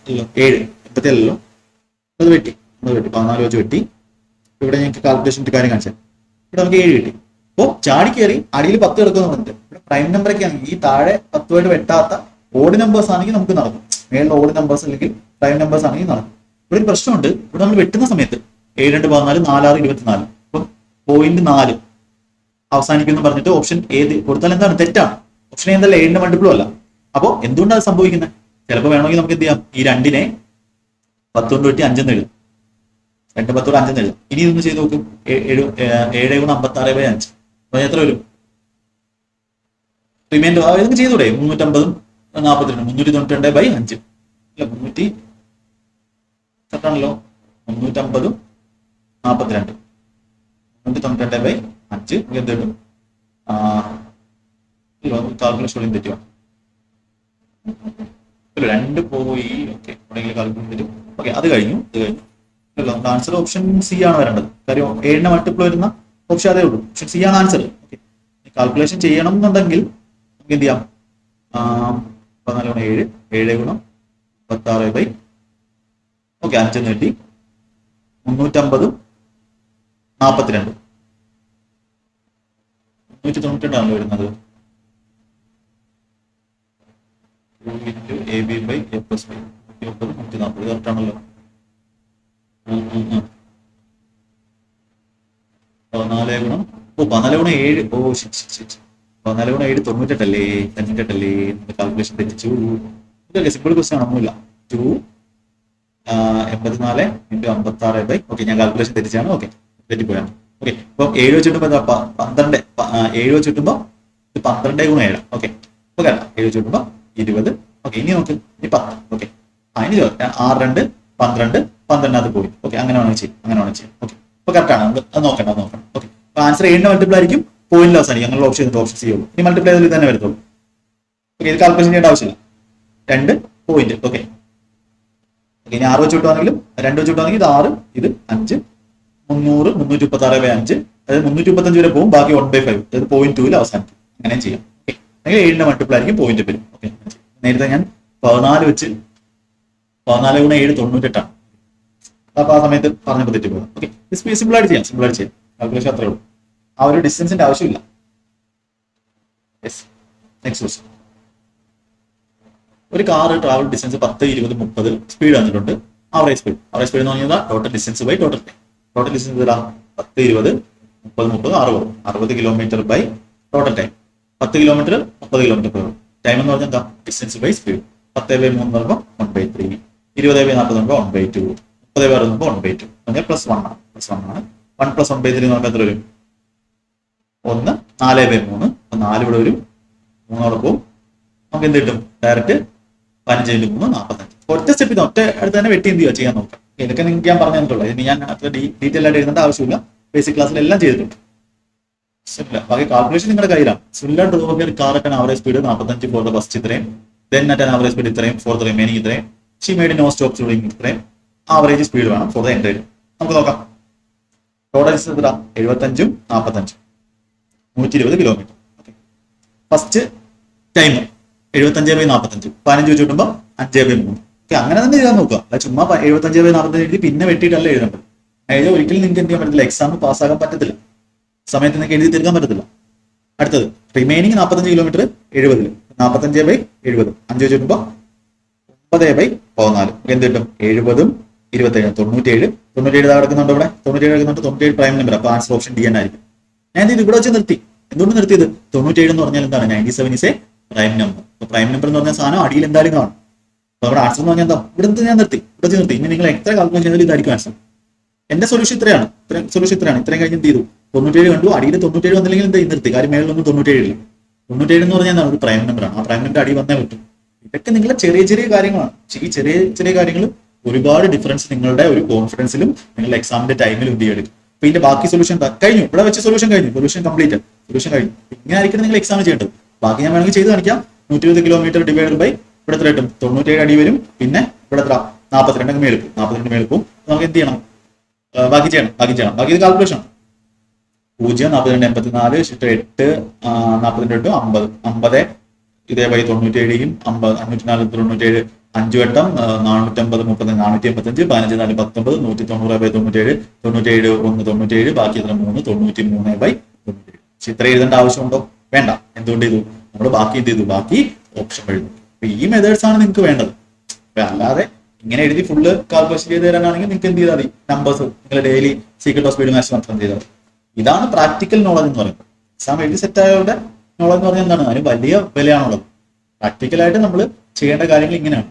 2 7 87 അത് വെട്ടി 14 വെച്ച് വെട്ടി. ഇവിടെ ഞങ്ങൾക്ക് കാൽക്കുലേഷൻ്റെ കാര്യം കാണിച്ചാൽ ഇവിടെ നമുക്ക് 7 കിട്ടി. അപ്പോൾ ചാടി കയറി അടിയിൽ 10 കിടക്കുന്നു പറഞ്ഞിട്ട് ഇവിടെ പ്രൈം നമ്പർ ഒക്കെ ആണെങ്കിൽ ഈ താഴെ 10 വെട്ടാത്ത ഓഡ് നമ്പേഴ്സ് ആണെങ്കിൽ നമുക്ക് നടക്കും. മേളിൽ ഓഡ് നമ്പേഴ്സ് അല്ലെങ്കിൽ പ്രൈം നമ്പേഴ്സ് ആണെങ്കിൽ നടക്കും. ഇവിടെ ഒരു പ്രശ്നമുണ്ട്. ഇവിടെ നമ്മൾ വെട്ടുന്ന സമയത്ത് 7 2 14 4 6 24. അപ്പം പോയിന്റ് 4 അവസാനിക്കുന്നു പറഞ്ഞിട്ട് ഓപ്ഷൻ ഏത് കൊടുത്താൽ എന്താണ്? തെറ്റാണ്. ഓപ്ഷൻ എന്തല്ല 7ന്റെ മൾട്ടിപ്പിളും അല്ല. അപ്പോൾ എന്തുകൊണ്ടാണ് സംഭവിക്കുന്നത്? ചിലപ്പോൾ വേണമെങ്കിൽ നമുക്ക് എന്ത് ചെയ്യാം? ഈ 2നെ 10 കൊണ്ട് വെട്ടി 5 എന്ന് എഴുതും. 2 10 5 എന്ന് എഴുതും. ഇനി ഇതൊന്ന് ചെയ്ത് നോക്കും. 7 × 56/5 അപ്പൊ എത്ര വരും? റിമൈൻഡർ ഇതൊക്കെ ചെയ്തൂടെ? 350 42 392/5 അല്ല 300 കറക്റ്റാണല്ലോ. 350 42 392/5 എന്ത് കിട്ടും? കാൽക്കുലേഷൻ തെറ്റുവാ. 2 പോയി. ഓക്കെ എവിടെയെങ്കിലും കാൽക്കുലേഷൻ തെറ്റും. ഓക്കെ അത് കഴിഞ്ഞു. ആൻസർ ഓപ്ഷൻ സി ആണ് വരേണ്ടത്. കാര്യം 7ന്റെ മൾട്ടിപ്പിൾ വരുന്ന ഓപ്ഷൻ അതേ ഉള്ളൂ. ഓപ്ഷൻ സി ആണ് ആൻസർ. ഓക്കെ കാൽക്കുലേഷൻ ചെയ്യണം എന്നുണ്ടെങ്കിൽ നമുക്ക് എന്ത് ചെയ്യാം? 14 × 7 7 × 56/5 ഓക്കെ 5 എന്ന് കിട്ടി. 350 42 392 ആണല്ലോ വരുന്നത്. 2 × AB/A+B 140 കറക്റ്റ് ആണല്ലോ. 14 × 7 14 × 7 98 കാൽക്കുലേഷൻ തെറ്റിച്ചു. ഇതല്ലേ സിമ്പിൾ ക്വസ്റ്റ്യൻ ഒന്നുമില്ല. 2 84 × 56/5 ഓക്കെ ഞാൻ കാൽക്കുലേഷൻ തെറ്റിച്ചാണ്. ഓക്കെ തെറ്റിപ്പോയാണ്. ഓക്കെ ഇപ്പൊ 7 വെച്ച് കിട്ടുമ്പോ 12 7 വെച്ച് കിട്ടുമ്പോ 12 × 7 ഓക്കെ ഇപ്പൊ കേട്ടോ 7 വെച്ച് കിട്ടുമ്പോ 20. ഓക്കെ ഇനി നോക്ക് ഇനി 10. ഓക്കെ അതിന് 6 2 12 12 പോയി. ഓക്കെ അങ്ങനെ വേണമെങ്കിൽ ചെയ്യാം. ഓക്കെ ഇപ്പൊ കറക്റ്റ് ആണ്. അത് നോക്കണം. ഓക്കെ അപ്പൊ ആൻസർ 7ന്റെ മൾട്ടിപ്പിൾ ആയിരിക്കും. പോയിന്റ് അവസാനിക്കും. അങ്ങനെ ഓപ്ഷൻ ചെയ്യുള്ളൂ. ഇനി മൾട്ടിപ്ലൈ ചെയ്താൽ തന്നെ വരത്തുള്ളൂ. ഓക്കെ ഇത് കാൽക്കുലേഷൻ ചെയ്യേണ്ട ആവശ്യമില്ല. 2 പോയിന്റ്. ഓക്കെ ഇനി 6 വെച്ച് കിട്ടുവാണെങ്കിലും 2 വെച്ച് കിട്ടുവാണെങ്കിൽ ഇത് 6 ഇത് 5 300 336/5 അതായത് 335 വരെ പോകും. ബാക്കി 1/5 അതായത് 0.2 അവസാനിക്കും. അങ്ങനെ ചെയ്യാം. ഓക്കെ അല്ലെങ്കിൽ 7ന്റെ മൾട്ടിപ്പിൾ ആയിരിക്കും. പോയിന്റ് വരും. ഓക്കെ നേരത്തെ ഞാൻ 14 വെച്ച് 14 × 7 98 ആണ്. അപ്പൊ ആ സമയത്ത് പറഞ്ഞപ്പോൾ തെറ്റിപ്പോകും. ഓക്കെ സിമ്പിൾ ആയിട്ട് ചെയ്യാം. കാൽക്കുലേഷൻ അത്രേ ഉള്ളൂ. ആ ഒരു ഡിസ്റ്റൻസിന്റെ ആവശ്യമില്ല. Next question. ഒരു കാർ ട്രാവൽ ഡിസ്റ്റൻസ് 10 20 30 സ്പീഡ് വന്നിട്ടുണ്ട്. ആവറേജ് സ്പീഡ് എന്ന് പറഞ്ഞാൽ total distance by total time. Total distance 10 20 30 30 60 kilometre by total time. 10 kilometre 30 kilometre per time എന്ന് പറഞ്ഞാൽ എന്താ? Distance by speed. 10/3 എന്ന് പറയുമ്പോൾ 1/3 20/40 എന്ന് പറയുമ്പോൾ 1/2 30/6 എന്ന് പറയുമ്പോൾ 1/2 പറഞ്ഞാൽ +1 ആണ്. 1 + 1/3 എന്ന് പറഞ്ഞാൽ എത്ര വരും? 1 4/3 4 ഇവിടെ വരും. 3 അവിടെ പോകും. നമുക്ക് എന്ത് കിട്ടും? ഡയറക്റ്റ് 15 × 3 45. ഒറ്റ സ്റ്റെപ്പ് ഒറ്റ അടുത്ത് തന്നെ വെട്ടി എന്ത് ചെയ്യാൻ നോക്കാം. ഇതൊക്കെ നിങ്ങൾക്ക് ഞാൻ പറഞ്ഞു തന്നിട്ടുള്ളൂ. ഇനി ഞാൻ അത്ര ഡീറ്റെയിൽ ആയിട്ട് എഴുതേണ്ട ആവശ്യമില്ല. ബേസിക് ക്ലാസ്സിൽ എല്ലാം ചെയ്തിട്ടുണ്ട്. ബാക്കി കാൽക്കുലേഷൻ നിങ്ങളുടെ കയ്യിലാണ്. Similar to car at average speed 45 for the first ഇത്രയും, then at an average speed ഇത്രയും, ഫോർ ദ റിമൈനിങ് ഇത്രയും, she made no stop doing ഇത്രയും ആവറേജ് സ്പീഡ് വേണം ഫോർ ദ എൻറ്റയർ. നമുക്ക് നോക്കാം. ടോട്ടൽ ഡിസ്റ്റൻസ് എത്ര? 75 45 120 കിലോമീറ്റർ. ഫസ്റ്റ് ടൈം 75/45 15 വെച്ച് കിട്ടുമ്പോൾ 5/3. ഓക്കെ അങ്ങനെ തന്നെ എഴുതാൻ നോക്കുക. അല്ല ചുമ്മാ 75/45 എഴുതി പിന്നെ വെട്ടിയിട്ടല്ല എഴുതേണ്ടത്. അതായത് ഒരിക്കലും നിങ്ങൾക്ക് എന്ത് ചെയ്യാൻ പറ്റത്തില്ല, എക്സാം പാസ്സാകാൻ പറ്റത്തില്ല, സമയത്ത് നിങ്ങൾക്ക് എഴുതി തീർക്കാൻ പറ്റത്തില്ല. അടുത്തത് റിമൈനിങ് 45 കിലോമീറ്റർ 70, 45/70 5 വെച്ച് നോക്കുമ്പോൾ 9/14 എന്ത് കിട്ടും? 70ഉം 27 97 97 കിടക്കുന്നുണ്ട്, ഇവിടെ 97 കിടക്കുന്നുണ്ട്. 97 പ്രൈം നമ്പർ, അപ്പൊ ആൻസർ ഓപ്ഷൻ ഡി തന്നെ ആയിരിക്കും. ഞാൻ ഇത് ഇവിടെ വെച്ച് നിർത്തി. എന്തുകൊണ്ട് നിർത്തിയത്? 97 എന്ന് പറഞ്ഞാൽ എന്താണ്? 97 ഇസ് എ പ്രൈം നമ്പർ. അപ്പൊ പ്രൈം നമ്പർ എന്ന് പറഞ്ഞ സാധനം അടിയിൽ എന്തായാലും കാണും. അപ്പൊ നമ്മുടെ ആൻസർ എന്ന് പറഞ്ഞാൽ എന്താ? ഇവിടെ ഞാൻ നിർത്തി, ഇവിടെ നിർത്തി. ഇനി നിങ്ങൾ എത്ര കാൽക്കുലേഷൻ ചെയ്താലും ഇതായിരിക്കും ആൻസർ. എന്റെ സൊല്യൂഷൻ ഇത്രയാണ്, ഇത്രയും കഴിഞ്ഞ് എന്ത് ചെയ്തു? 97 കണ്ടു, അടിയിൽ 97 വന്നില്ലെങ്കിൽ എന്ത് നിർത്തി? കാര്യം മേളിലൊന്നും 97 ഇല്ല. 97 എന്ന് പറഞ്ഞാൽ എന്താണ്? ഒരു പ്രൈം നമ്പറാണ്. ആ പ്രൈം നമ്പർ അടി വന്നേ പറ്റും. ഇതൊക്കെ നിങ്ങളുടെ ചെറിയ ചെറിയ കാര്യങ്ങളാണ്. ഈ ചെറിയ ചെറിയ കാര്യങ്ങൾ ഒരുപാട് ഡിഫറൻസ് നിങ്ങളുടെ ഒരു കോൺഫിഡൻസിലും നിങ്ങളുടെ എക്സാമിന്റെ ടൈമിലും എന്ത് ചെയ്യും. അപ്പൊ ഇതിന്റെ ബാക്കി സൊല്യൂഷൻ കഴിഞ്ഞു, ഇവിടെ വെച്ച് സൊല്യൂഷൻ കഴിഞ്ഞു, സൊല്യൂഷൻ കംപ്ലീറ്റ്, സൊല്യൂഷൻ കഴിഞ്ഞു. ഇങ്ങനെ ആയിരിക്കും നിങ്ങൾ എക്സാം ചെയ്യേണ്ടത്. ബാക്കി ഞാൻ വേണമെങ്കിൽ ചെയ്ത് കാണിക്കാം. 120 കിലോമീറ്റർ ഡിവൈഡഡ് ബൈ ഇവിടെ എത്ര കിട്ടും? 97 അടി വരും. പിന്നെ ഇവിടെ എത്ര? 42 മേൽ പോകും. 42 മേൽ പോകും. നമുക്ക് എന്ത് ചെയ്യണം? ബാക്കി ചെയ്യണം. ബാക്കി ഇത് കാൽക്കുലേഷൻ 0 42 84 8 42 50 50 ഇതേ ബൈ 97 50 504 97 5 വട്ടം 450 30 485 15 4 19 190 ബൈ 97 97 1 97 ബാക്കി എത്ര? 3 93 ബൈ 97. പക്ഷെ ഇത്ര എഴുതേണ്ട ആവശ്യമുണ്ടോ? വേണ്ട. എന്തുകൊണ്ട് ചെയ്തു? നമ്മൾ ബാക്കി എന്ത് ചെയ്തു? ബാക്കി ഓപ്ഷൻ എഴുതും. അപ്പൊ ഈ മെത്തേഡ്സ് ആണ് നിങ്ങൾക്ക് വേണ്ടത്. അല്ലാതെ ഇങ്ങനെ എഴുതി ഫുള്ള് കാൽക്കുലേഷൻ ചെയ്ത് തരാനാണെങ്കിൽ നിങ്ങൾക്ക് എന്ത് ചെയ്താൽ മതി? നമ്പേഴ്സ് നിങ്ങൾ daily secret of speed maths മാത്രം ചെയ്താൽ മതി. ഇതാണ് പ്രാക്ടിക്കൽ നോളജ് എന്ന് പറയുന്നത്. എക്സാം എഴുതി സെറ്റ് ആയവരുടെ നോളജ് എന്ന് പറഞ്ഞാൽ എന്താണ്? അതിന് വലിയ വിലയാണുള്ളത്. പ്രാക്ടിക്കലായിട്ട് നമ്മൾ ചെയ്യേണ്ട കാര്യങ്ങൾ ഇങ്ങനെയാണ്.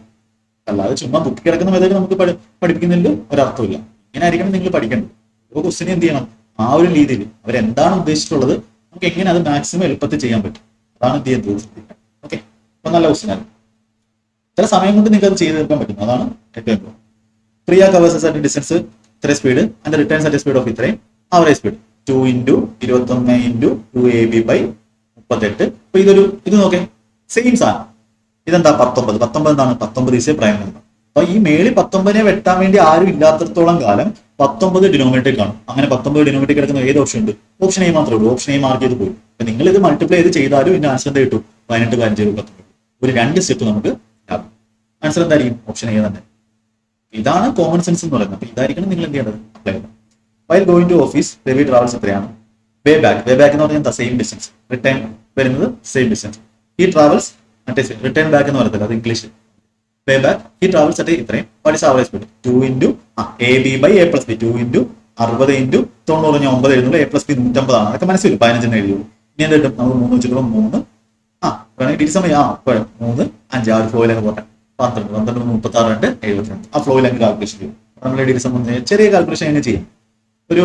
അല്ലാതെ ചുമ്മാ ബുക്ക് കിടക്കുന്ന മെത്തേഡ് നമുക്ക് പഠിപ്പിക്കുന്നതിൽ ഒരർത്ഥമില്ല. ഇങ്ങനെ ആയിരിക്കണം നിങ്ങൾ പഠിക്കേണ്ടത്. ഓരോ ക്വസ്റ്റിനെ എന്ത് ചെയ്യണം? ആ ഒരു രീതിയിൽ അവരെന്താണ് ഉദ്ദേശിച്ചിട്ടുള്ളത് നമുക്ക് എങ്ങനെ അത് മാക്സിമം എളുപ്പത്തിൽ ചെയ്യാൻ പറ്റും, അതാണ് എന്ത് ചെയ്യുന്നത്. ഓക്കെ, അപ്പൊ നല്ല ക്വസ്റ്റ്യൻ ആണ്. ഇത്ര സമയം കൊണ്ട് നിങ്ങൾക്ക് അത് ചെയ്ത് തീർക്കാൻ പറ്റും, അതാണ് ഏറ്റവും important. Priya covers at distance ഇത്ര speed and returns at speed of ഇത്രയും ആവറേജ് സ്പീഡ് 2 × 21 × 2ab by 38. അപ്പൊ ഇത് നോക്കേ, സെയിം സാധനം. ഇതെന്താ? 19. 19 എന്താണ്? 19 ഈസ് എ പ്രൈം നമ്പർ. അപ്പൊ ഈ മേളിൽ 19 വെട്ടാൻ വേണ്ടി ആരും ഇല്ലാത്തടത്തോളം കാലം 19 ഡിനോമിനേറ്റർ കാണും. അങ്ങനെ 19 ഡിനോമിനേറ്റർ കിടക്കുന്ന ഏത് ഓപ്ഷൻ ഉണ്ട്? ഓപ്ഷൻ എ മാത്രമേ ഉള്ളൂ. ഓപ്ഷൻ എ മാർക്ക് ചെയ്ത് പോയി. അപ്പൊ നിങ്ങൾ ഇത് മൾട്ടിപ്ലൈ ചെയ്ത് ചെയ്താലും ഇതിന്റെ ആൻസർ എന്താ കിട്ടും? 18 15 19. ഒരു 2 സ്റ്റെപ്പ് നമുക്ക് ലാഭം. ആൻസർ എന്തായിരിക്കും? ഓപ്ഷൻ എ തന്നെ. ഇതാണ് കോമൺ സെൻസ് എന്ന് പറയുന്നത്. അപ്പൊ ഇതായിരിക്കണം നിങ്ങൾ എന്ത് ചെയ്യേണ്ടത്? അപ്ലൈ ചെയ്യണം. While going to office Ravi travels എത്രയാണ്? വേ ബാക്ക് എന്ന് പറഞ്ഞാൽ എന്താ? Same distance. റിട്ടേൺ വരുന്നത് സെയിം ഡിസ്റ്റൻസ്. ഈ ട്രാവൽസ് മറ്റേ റിട്ടേൺ ബാക്ക് എന്ന് പറയത്തില്ല, അത് ഇംഗ്ലീഷ്. വേ ബാക്ക് ഈ ട്രാവൽസ് അറ്റ് ഇത്രയും. What is average speed? 2 × AB by A plus B. 2 × 60 × 90 ഞാൻ 9 എഴുതുള്ളൂ. A plus B 150 ആണ്. അതൊക്കെ മനസ്സിലും 15 എഴുതുള്ളൂ. ഇനി എന്ത് കിട്ടും? നമുക്ക് 3 വെച്ചിട്ടുള്ള 3 വേണമെങ്കിൽ ടി സമയം 3 5 ആ ഒരു ഫ്ലോയിലൊക്കെ പോട്ടെ. 12 12 36 2 72 ആ ഫ്ലോയിൽ അങ്ങ് കാൽക്കുലേഷൻ ചെയ്യും. നമ്മൾ ഡി സംബന്ധിച്ച് ചെറിയ കാൽക്കുലേഷൻ എങ്ങനെ ചെയ്യും? ഒരു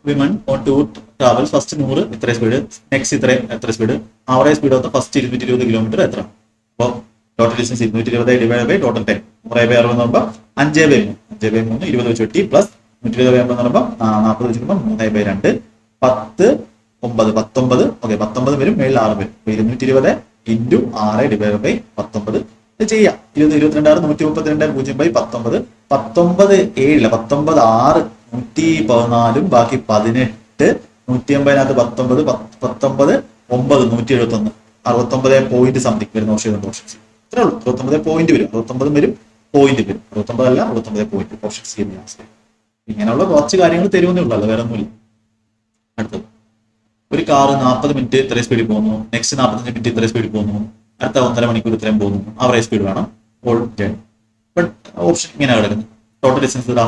women on to travel first 100 ഇത്ര സ്പീഡ്, നെക്സ്റ്റ് എത്ര speed, average speed of first 220 kilometre എത്ര? അപ്പോൾ total distance 220 divide by total time 100/60 എന്ന് പറയുമ്പോൾ 5/3 5/3 20 വെച്ച് വെട്ടി പ്ലസ് 120/60 എന്ന് പറയുമ്പോൾ 40 വെച്ച് നോക്കുമ്പോൾ 3/2 10 9 19. ഓക്കെ, 19 വരും, മേളിൽ 6 വരും. 220 × 6 ഡിവൈഡ് ബൈ 19 ചെയ്യാം. 20 22 132 0/19 19 7 19 6 114 ബാക്കി 18 180 19 19 9 171 69 പോയിന്റ് സംതിങ് വരുന്ന ഓപ്ഷൻസ് ഇത്രേ ഉള്ളൂ. 69 പോയിന്റ് വരും, 69 വരും, പോയിന്റ് വരും. 69 അല്ല 69 പോയിന്റ്. ഓപ്ഷൻ സി എന്ന് ആൻസർ. ഇങ്ങനെയുള്ള കുറച്ച് കാര്യങ്ങൾ തരുമെന്നേ ഉള്ളൂ, അല്ല വേറെ ഒന്നുമില്ല. അടുത്തത്, ഒരു കാർ 40 മിനിറ്റ് ഇത്ര സ്പീഡിൽ പോകുന്നു, നെക്സ്റ്റ് 45 മിനിറ്റ് ഇത്ര സ്പീഡിൽ പോകുന്നു, അടുത്ത 1.5 മണിക്കൂർ ഇത്രയും പോകുന്നു. ആവറേജ് സ്പീഡ് വേണം ഓൾ ജേർണി. ബട്ട് ഓപ്ഷൻ ഇങ്ങനെ കിടക്കുന്നത്. ടോട്ടൽ ഡിസ്റ്റൻസ് ഇതാ,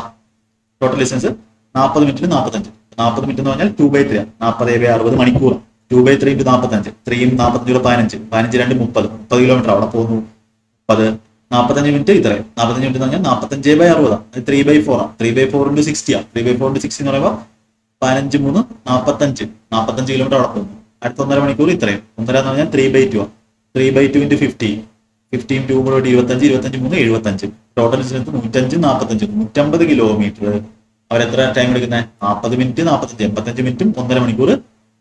ടോട്ടൽ ഡിസ്റ്റൻസ് 40 മിനിറ്റിന് 45. 40 മിനിറ്റ് എന്ന് പറഞ്ഞാൽ 2/3 40/60 മണിക്കൂർ. 2/3 × 45 3 45 15 15 2 30 30 കിലോമീറ്റർ അവിടെ പോകുന്നു. 30 45 മിനിറ്റ് ഇത്രയും. 45 മിനിറ്റ് എന്ന് പറഞ്ഞാൽ 45/60 3/4 3/4 × 60 3/4 × 60 എന്ന് പറയുമ്പോൾ 15 3 45 45 കിലോമീറ്റർ അവിടെ പോകുന്നു. അടുത്ത 1.5 മണിക്കൂർ ഇത്രയും. 1.5 എന്ന് പറഞ്ഞാൽ 3/2 3/2 × 50 15 2 കൂടെ 25 25 3 75. Total distance 105 45 150 kilometre. അവരെത്ര ടൈം എടുക്കുന്നത്? 40 മിനിറ്റ് 45 85 മിനിറ്റും 1.5 മണിക്കൂർ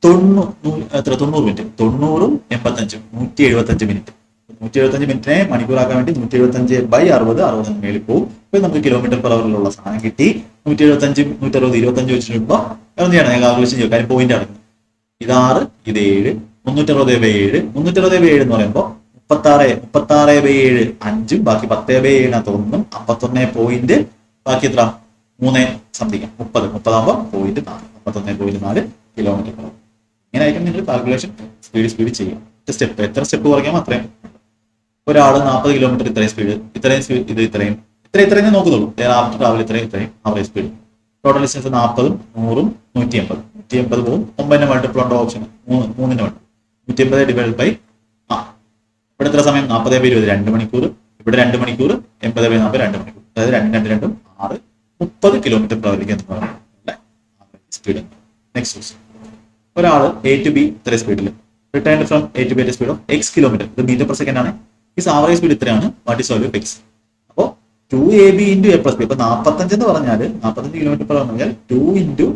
90 മിനിറ്റ് 90ഉം 85 175 മിനിറ്റ്. 175 മിനിറ്റിനെ മണിക്കൂറാക്കാൻ വേണ്ടി 175/60 60 മേളിൽ പോകും. ഇപ്പൊ നമുക്ക് കിലോമീറ്റർ പെർ അവറിലുള്ള സാധനം കിട്ടി. 175 160 25 വെച്ചിട്ടുണ്ടോ എന്ത് ചെയ്യണം? ഞാൻ കാൽക്കുലേഷൻ ചെയ്യും, കാര്യം പോയിന്റ് അടങ്ങും. ഇത് 6 ഇത് 7 360/7 360/7 എന്ന് പറയുമ്പോൾ 36/7 5 ബാക്കി 10/7 1 51 പോയിന്റ് ബാക്കി എത്ര 3 30 പോയിന്റ് 51.4 കിലോമീറ്റർ. ഇങ്ങനെ ആയിരിക്കും നിങ്ങൾ കാൽക്കുലേഷൻ സ്പീഡ് ചെയ്യുക. സ്റ്റെപ്പ് എത്ര സ്റ്റെപ്പ് കുറയ്ക്കാം അത്രയും. ഒരാൾ 40 കിലോമീറ്റർ ഇത്രയും സ്പീഡ്, ഇത്രയും നോക്കുന്നുള്ളൂ. ആഫ്റ്റർ ട്രാവൽ ഇത്രയും ആവറേജ് സ്പീഡ്. ടോട്ടൽ ഡിസ്റ്റൻസ് 40, 100, 180 പോകും. 9 മൾട്ടിപ്പിൾ ഉണ്ടോ ഓപ്ഷൻ, 3 മൾട്ടിപ്പിൾ 180 ഡിവൈഡ് ബൈ ഇവിടെ എത്ര സമയം 40/20 2 മണിക്കൂർ. ഇവിടെ 2 മണിക്കൂർ 80/40 2 മണിക്കൂർ. അതായത് 2 6 30 കിലോമീറ്റർ പെർ അവറിലേക്ക് എന്ന് പറയുന്നത് സ്പീഡ്. നെക്സ്റ്റ് ക്വസ്റ്റ്യൻ, ഒരാൾ എ ടു ബി ഇത്ര സ്പീഡിൽ return from A to B at speed of X kilometre, ഇത് മീറ്റർ പെർ സെക്കൻഡ് ആണ്. ഈ ആവറേജ് സ്പീഡ് ഇത്രയാണ്. What is value of X? അപ്പോൾ 2ab into A plus B. ഇപ്പൊ 45 എന്ന് പറഞ്ഞാൽ 45 കിലോമീറ്റർ പെർ പറഞ്ഞാൽ 2 into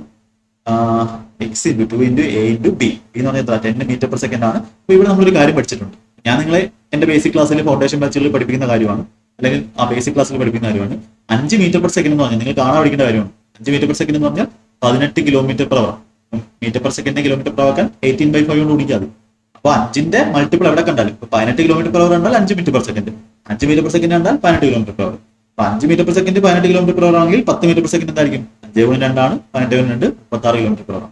X into 2 into A into B എന്ന് പറഞ്ഞാൽ 10 മീറ്റർ പെർ സെക്കൻഡ് ആണ്. അപ്പൊ ഇവിടെ നമ്മളൊരു കാര്യം പഠിച്ചിട്ടുണ്ട്. ഞാൻ നിങ്ങളെ എന്റെ ബേസിക് ക്ലാസ്സിൽ ഫൗണ്ടേഷൻ ബാച്ചുകളിൽ പഠിപ്പിക്കുന്ന കാര്യമാണ്, അല്ലെങ്കിൽ ആ ബേസിക് ക്ലാസ്സിൽ പഠിപ്പിക്കുന്ന കാര്യമാണ്. 5 മീറ്റർ പെർ സെക്കൻഡ് എന്ന് പറഞ്ഞാൽ നിങ്ങൾ കാണാൻ പഠിക്കേണ്ട കാര്യമാണ്. 5 മീറ്റർ പെർ സെക്കൻഡ് എന്ന് പറഞ്ഞാൽ 18 kilometre per hour. Metre per second kilometre per ആക്കാൻ 18/5 കൊണ്ട് ഗുണിക്കാതെ. അപ്പൊ 5ന്റെ മൾട്ടിപ്പിൾ എവിടെ കണ്ടാലും ഇപ്പൊ 18 കിലോമീറ്റർ പെർ അവർ കണ്ടാൽ 5 metre per second, 5 metre per second കണ്ടാൽ 18 കിലോമീറ്റർ പെർ അവർ. അപ്പൊ 5 metre per second 18 kilometre per hour ആണെങ്കിൽ 10 മീറ്റർ പെർ സെക്കൻഡ് എന്തായിരിക്കും? 5/2 ആണ്, 18/2 36 kilometre per hour.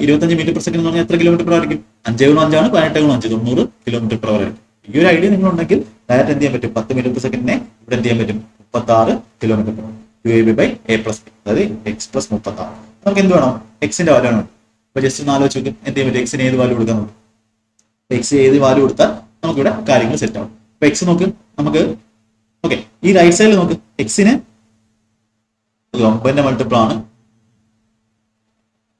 25 metre per second എന്ന് പറഞ്ഞാൽ എത്ര കിലോമീറ്റർ പെർ ആയിരിക്കും? 5/5 ആണ്, 18/5 90 കിലോമീറ്റർ പെർ അവർ ആയിരിക്കും. ഈ ഒരു ഐഡിയ നിങ്ങൾ ഉണ്ടെങ്കിൽ ഡയറക്റ്റ് എന്ത് ചെയ്യാൻ പറ്റും? 10 മീറ്റർ പെർ സെക്കൻഡിനെ ഇവിടെ എന്ത് ചെയ്യാൻ പറ്റും? 36 kilometre per hour. 2ab by a plus B, അതായത് എക്സ് പ്ലസ് 36. നമുക്ക് എന്ത് വേണം? എക്സിന്റെ വാല്യൂ ആണ്. അപ്പൊ ജസ്റ്റ് ഒന്ന് ആലോചിച്ച് നോക്കും എന്ത് ചെയ്യാൻ പറ്റും? എക്സിന് ഏത് വാല്യൂ കൊടുക്കാൻ നോക്കും? എക്സ് ഏത് വാല്യൂ കൊടുത്താൽ നമുക്കിവിടെ കാര്യങ്ങൾ സെറ്റ് ആവും. അപ്പൊ എക്സ് നോക്ക്, നമുക്ക് ഓക്കെ ഈ റൈറ്റ് സൈഡിൽ നോക്ക്. എക്സിന് 9 മൾട്ടിപ്പിൾ ആണ്.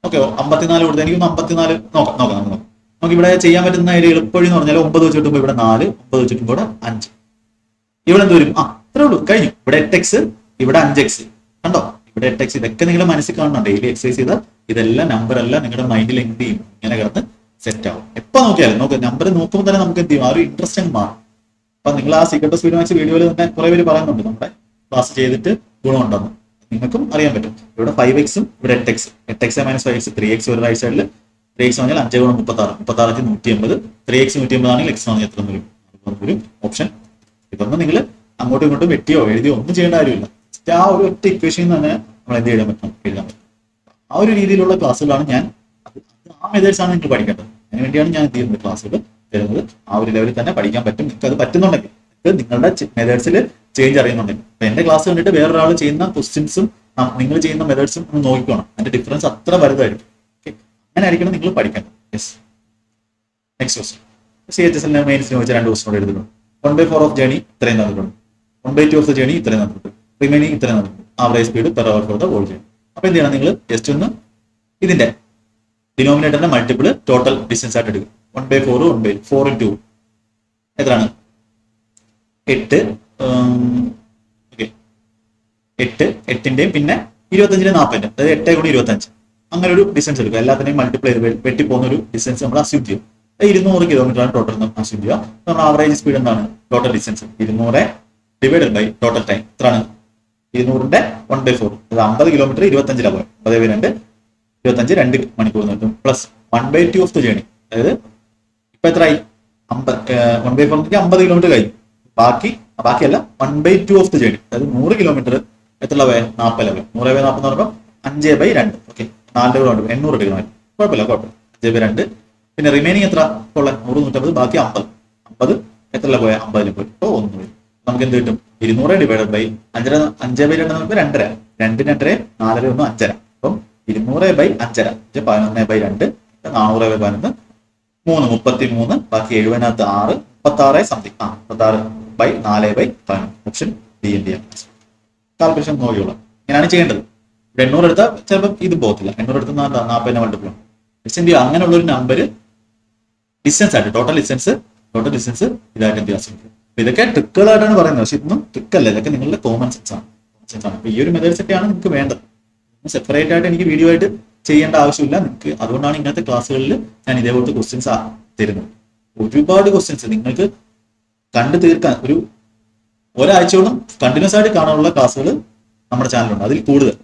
ഓക്കെ 54 കൊടുത്താൽ എനിക്ക് 54 നോക്കാം. നമുക്ക് ഇവിടെ ചെയ്യാൻ പറ്റുന്ന ഒരു എളുപ്പവഴി എന്ന് പറഞ്ഞാൽ 9 വെച്ച് കിട്ടുമ്പോൾ ഇവിടെ 4, 9 വെച്ച് കിട്ടുമ്പോൾ ഇവിടെ 5. ഇവിടെ എന്ത് വരും? ഇത്രേ ഉള്ളൂ, കഴിഞ്ഞു. ഇവിടെ 8x, ഇവിടെ 5x. കണ്ടോ? ഇവിടെ 8x. ഇതൊക്കെ നിങ്ങളുടെ മനസ്സിൽ കാണണം. ഡെയിലി എക്സസൈസ് ചെയ്താൽ ഇതെല്ലാം നമ്പർ എല്ലാം നിങ്ങളുടെ മൈൻഡിൽ എന്ത് ചെയ്യും? ഇങ്ങനെ കിടന്ന് സെറ്റ് ആവും. എപ്പോൾ നോക്കിയാലും നമ്പർ നോക്കുമ്പോൾ തന്നെ നമുക്ക് എന്ത് ചെയ്യും? ആ ഒരു ഇൻട്രസ്റ്റ് അങ്ങ് മാറും. അപ്പൊ നിങ്ങൾ ആ സീക്രട്ട് സ്പീഡ് മാക്സ് വീഡിയോയിൽ തന്നെ കുറെ പേര് പറയുന്നുണ്ട് നമ്മുടെ ക്ലാസ് ചെയ്തിട്ട് ഗുണമുണ്ടെന്ന്. നിങ്ങൾക്കും അറിയാൻ പറ്റും. ഇവിടെ 5x, ഇവിടെ 8x. 8x - 5x 3x ഒരു റൈറ്റ് സൈഡിൽ. 3x പറഞ്ഞാൽ 5 × 36, 36 180. 3x 180 ആണെങ്കിൽ x ആണെങ്കിൽ എത്ര വരും? ഒരു ഓപ്ഷൻ. ഇതൊന്നും നിങ്ങൾ അങ്ങോട്ടും ഇങ്ങോട്ടും വെട്ടിയോ എഴുതിയോ ഒന്നും ചെയ്യേണ്ട കാര്യമില്ല. ആ ഒരു ഒറ്റ ഇക്വേഷൻ തന്നെ നമ്മൾ എന്ത് എഴുതാൻ പറ്റും? ആ ഒരു രീതിയിലുള്ള ക്ലാസ്സുകളാണ് ഞാൻ, ആ മെത്തേഡ്സ് ആണ് നിങ്ങൾ പഠിക്കേണ്ടത്. അതിന് വേണ്ടിയാണ് ഞാൻ എന്ത് ചെയ്യുന്നത്? ക്ലാസ്സുകൾ തരുന്നത്. ആ ഒരു ലെവലിൽ തന്നെ പഠിക്കാൻ പറ്റും. നിങ്ങൾക്ക് അത് പറ്റുന്നുണ്ടെങ്കിൽ, നിങ്ങളുടെ മെത്തേഡ്സിൽ ചേഞ്ച് അറിയുന്നുണ്ടെങ്കിൽ. അപ്പൊ എന്റെ ക്ലാസ് കണ്ടിട്ട് വേറൊരാൾ ചെയ്യുന്ന ക്വസ്റ്റ്യൻസും നിങ്ങൾ ചെയ്യുന്ന മെത്തേഡ്സും ഒന്ന് നോക്കിക്കോണം. അതിന്റെ ഡിഫറൻസ് അത്ര വലുതായിരിക്കും. അങ്ങനെ ആയിരിക്കണം നിങ്ങൾ പഠിക്കേണ്ടത്. യെസ്. നെക്സ്റ്റ് ക്വസ്റ്റ്യൻ, CHSL മെയിൻസിന് വെച്ച 2 ക്വസ്റ്റ്യൻ എഴുതുന്നുണ്ട്. 1/4 ഓഫ് ജേണി ഇത്രയും തന്നിട്ടുണ്ട്. 1/2 ഓഫ് ദ ജേണി ഇത്രയും തന്നിട്ടുണ്ട്. റിമൈനിങ് ഇത്രയും തന്നിട്ടുണ്ട്. Average speed per hour for the whole journey. അപ്പൊ എന്ത് ചെയ്യണം? നിങ്ങൾ ജസ്റ്റ് ഒന്ന് ഇതിന്റെ ഡിനോമിനേറ്ററിന്റെ മൾട്ടിപ്പിൾ ടോട്ടൽ ഡിസ്റ്റൻസ് ആയിട്ട് എടുക്കും. 1/4 4 × 2 എത്രയാണ്? 8. ഓക്കെ 8, 8ന്റെയും പിന്നെ 25ന്റെ 40, അതായത് 8 × 25. അങ്ങനെ ഒരു ഡിസ്റ്റൻസ് എടുക്കുക. എല്ലാത്തിനെയും മൾട്ടിപ്ലൈ വെട്ടി പോകുന്ന ഒരു ഡിസ്റ്റൻസ് നമ്മൾ അസ്യൂം ചെയ്യും. 200 കിലോമീറ്റർ ആണ് ടോട്ടൽ അസ്യൂം ചെയ്യുക. നമ്മുടെ ആവറേജ് സ്പീഡ് എന്താണ്? Total distance 200 divided by total time എത്രയാണ്? 200ന്റെ 1/4, അത് 50 കിലോമീറ്റർ 25 പോയി. 10/2 25 2 മണിക്കൂർ കിട്ടും. പ്ലസ് 1/2 ഓഫ് ദ ജേണി, അതായത് ഇപ്പൊ എത്രയായി? 1/4 50 കിലോമീറ്റർ കഴിഞ്ഞു. ബാക്കിയല്ല 1/2 ഓഫ് ദ ജേണി, അതായത് 100 കിലോമീറ്റർ എത്ര പോയ? 40 പോയി. 100/40 എന്ന് പറയുമ്പോൾ 5/2. ഓക്കെ 4 800 എടുക്കണം. കുഴപ്പമില്ല. 5/2. പിന്നെ റിമൈനിങ് എത്ര ഉള്ള? 100 150, ബാക്കി 50 എത്ര പോയ? 50 പോയി. ഇപ്പോൾ 1 പോയി. നമുക്ക് എന്ത് കിട്ടും? 200 ഡിവൈഡഡ് ബൈ 5/2 നമുക്ക് 2.5. 2 2 4 1 5.5. അപ്പം 200/5.5 11/2 400/11 3 33. ബാക്കി 70-നകത്ത് 6 36 something 36/4/11. Option D N D ആണ്. കാൽക്കുലേഷൻ നോക്കിയുള്ള ഇങ്ങനെയാണ് ചെയ്യേണ്ടത്. 800 എടുത്താൽ ചിലപ്പോൾ ഇത് പോകത്തില്ല. 800 എടുത്ത് 40 മൾട്ടിപ്പിൾ അങ്ങനെയുള്ള ഒരു നമ്പർ ഡിസ്റ്റൻസ് ആയിട്ട് ടോട്ടൽ ഡിസ്റ്റൻസ് ഇതായിട്ട് വ്യത്യാസം. ഇതൊക്കെ ട്രിക്കുകളായിട്ടാണ് പറയുന്നത്. പക്ഷെ ഇതൊന്നും ട്രിക്കല്ല, ഇതൊക്കെ നിങ്ങളുടെ കോമൺ സെൻസ് ആണ്. അപ്പൊ ഈ ഒരു മെത്തേഡ്സ് ഒക്കെയാണ് നിങ്ങൾക്ക് വേണ്ടത്. സെപ്പറേറ്റ് ആയിട്ട് എനിക്ക് വീഡിയോ ആയിട്ട് ചെയ്യേണ്ട ആവശ്യമില്ല നിങ്ങൾക്ക്. അതുകൊണ്ടാണ് ഇങ്ങനത്തെ ക്ലാസ്സുകളിൽ ഞാൻ ഇതേപോലത്തെ ക്വസ്റ്റ്യൻസ് തരുന്നത്. ഒരുപാട് ക്വസ്റ്റ്യൻസ് നിങ്ങൾക്ക് കണ്ടു തീർക്കാൻ ഒരാഴ്ചയോളം കണ്ടിന്യൂസ് ആയിട്ട് കാണാനുള്ള ക്ലാസ്സുകൾ നമ്മുടെ ചാനലുണ്ട്. അതിൽ കൂടുതൽ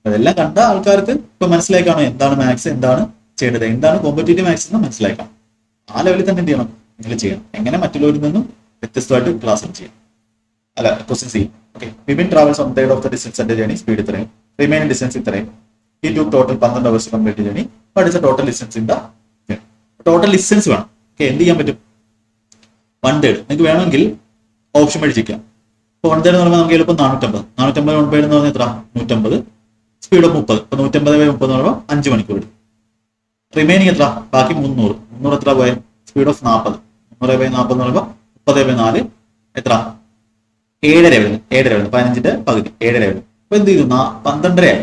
അതെല്ലാം കണ്ട ആൾക്കാർക്ക് ഇപ്പൊ മനസ്സിലായി കാണും എന്താണ് മാത്സ്, എന്താണ് ചെയ്യേണ്ടത്, എന്താണ് കോമ്പറ്റേറ്റീവ് മാത്സ് എന്ന് മനസ്സിലായി കാണും. ആ ലെവലിൽ തന്നെ എന്ത് ചെയ്യണം? നിങ്ങൾ ചെയ്യണം. എങ്ങനെ മറ്റുള്ളവരിൽ നിന്നും വ്യത്യസ്തമായിട്ട് ക്ലാസ് ചെയ്യാം. അല്ല question C. Okay, Vipin travels on third of the distance at journey, speed ഇത്രയും, റിമൈനിങ് ഡിസ്റ്റൻസ് ഇത്രയും, ഈ to total 12 hours complete journey, പഠിച്ച total distance in the total distance വേണം. ഓക്കെ, എന്ത് ചെയ്യാൻ പറ്റും? 1/3 നിങ്ങൾക്ക് വേണമെങ്കിൽ ഓപ്ഷൻ മേടിച്ചിരിക്കാം. ഇപ്പോൾ 1/3 എന്ന് പറയുമ്പോൾ നമുക്ക് എളുപ്പം 450, 1/3 എന്ന് പറഞ്ഞാൽ എത്ര? 150, സ്പീഡ് ഓഫ് 30, ഇപ്പൊ 150/30 എന്ന് പറയുമ്പോൾ 5 മണിക്കൂർ എടുക്കും. റിമൈനിങ് എത്ര? ബാക്കി 300 എത്ര പോയ? സ്പീഡ് ഓഫ് 40, 300/40 എന്ന് പറയുമ്പോൾ 30/4 എത്ര? 7.5 വരുന്നു. 7.5 വരുന്നു, 15ന്റെ പകുതി 7.5 വരുന്നു. അപ്പൊ എന്ത് ചെയ്തു? 12.5 ആയി,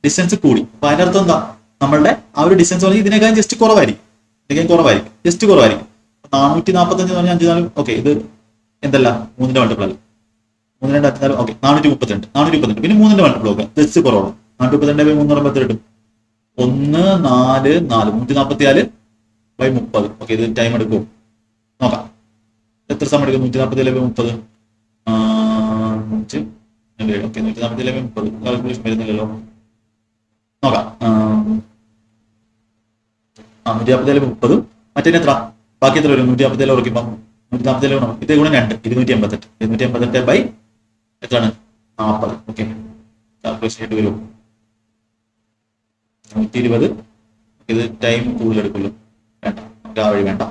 ഡിസ്റ്റൻസ് കൂടി. അപ്പൊ അതിന്റെ അർത്ഥം എന്താ? നമ്മളുടെ ആ ഒരു ഡിസ്റ്റൻസ് പറഞ്ഞാൽ ഇതിനേക്കാളും ജസ്റ്റ് കുറവായിരിക്കും, ജസ്റ്റ് കുറവായിരിക്കും. 445 എന്ന് പറഞ്ഞാൽ 5 4, ഓക്കെ, ഇത് എന്തല്ല 3ന്റെ മൾട്ടിപ്പിൾ അല്ല, 3 2 5 4, ഓക്കെ, 432, പിന്നെ 3ന്റെ മൾട്ടിപ്പിൾ നോക്കുക, ജസ്റ്റ് കുറവാണ്. 432/3 കിട്ടും 1 4 4, 144/30. ഓക്കെ, ഇത് ടൈം എടുക്കും, നോക്കാം എത്ര സമയം എടുക്കും. 144/30, ഓക്കെ, 144/30 കാൽക്കുലേഷൻ വരുന്നില്ലല്ലോ, നോക്കാം. 144/30, മറ്റേ എത്ര? ബാക്കി എത്ര വരും? 147 ഉറക്കുമ്പോൾ 147 ഇത് കൂടെ 2, 288, 288 എത്രയാണ്? 40. ഓക്കെ, കാൽക്കുലേഷൻ ആയിട്ട് വരും 120. ഇത് ടൈം കൂടുതൽ എടുക്കുള്ളൂ, വേണ്ട, നമുക്ക് ആ വഴി വേണ്ട.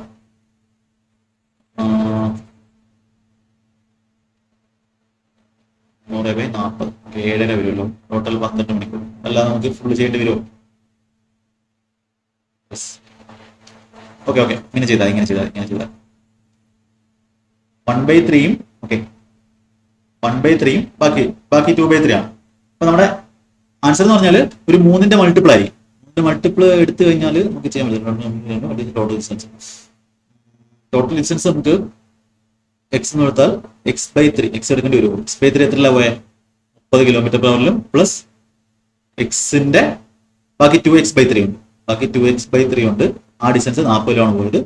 100/40, 7.5 വരുമല്ലോ, ടോട്ടൽ 12 മണിക്കൂർ. അല്ലാതെ നമുക്ക് ഫുള്ള് ചെയ്യേണ്ടി വരുമോ? ഓക്കെ, ഇങ്ങനെ ചെയ്താൽ 1/3, ഓക്കെ, 1/3 ബാക്കി 2/3 ആണ്. അപ്പൊ നമ്മുടെ ആൻസർ എന്ന് പറഞ്ഞാൽ ഒരു 3ന്റെ മൾട്ടിപ്പിൾ ആയിരിക്കും. 3ന്റെ മൾട്ടിപ്പിൾ എടുത്തു കഴിഞ്ഞാൽ നമുക്ക് ചെയ്യാൻ പറ്റും. ടോട്ടൽ ഡിസ്റ്റൻസ് നമുക്ക് എക്സ് എന്ന് എടുത്താൽ x/3, എക്സ് എടുക്കേണ്ടി വരും. x/3 എത്രയല്ല പോയെ? 30 km/h പ്ലസ് എക്സിന്റെ ബാക്കി 2x/3 ഉണ്ട്, ആ ഡിസ്റ്റൻസ് 40 പോയത്.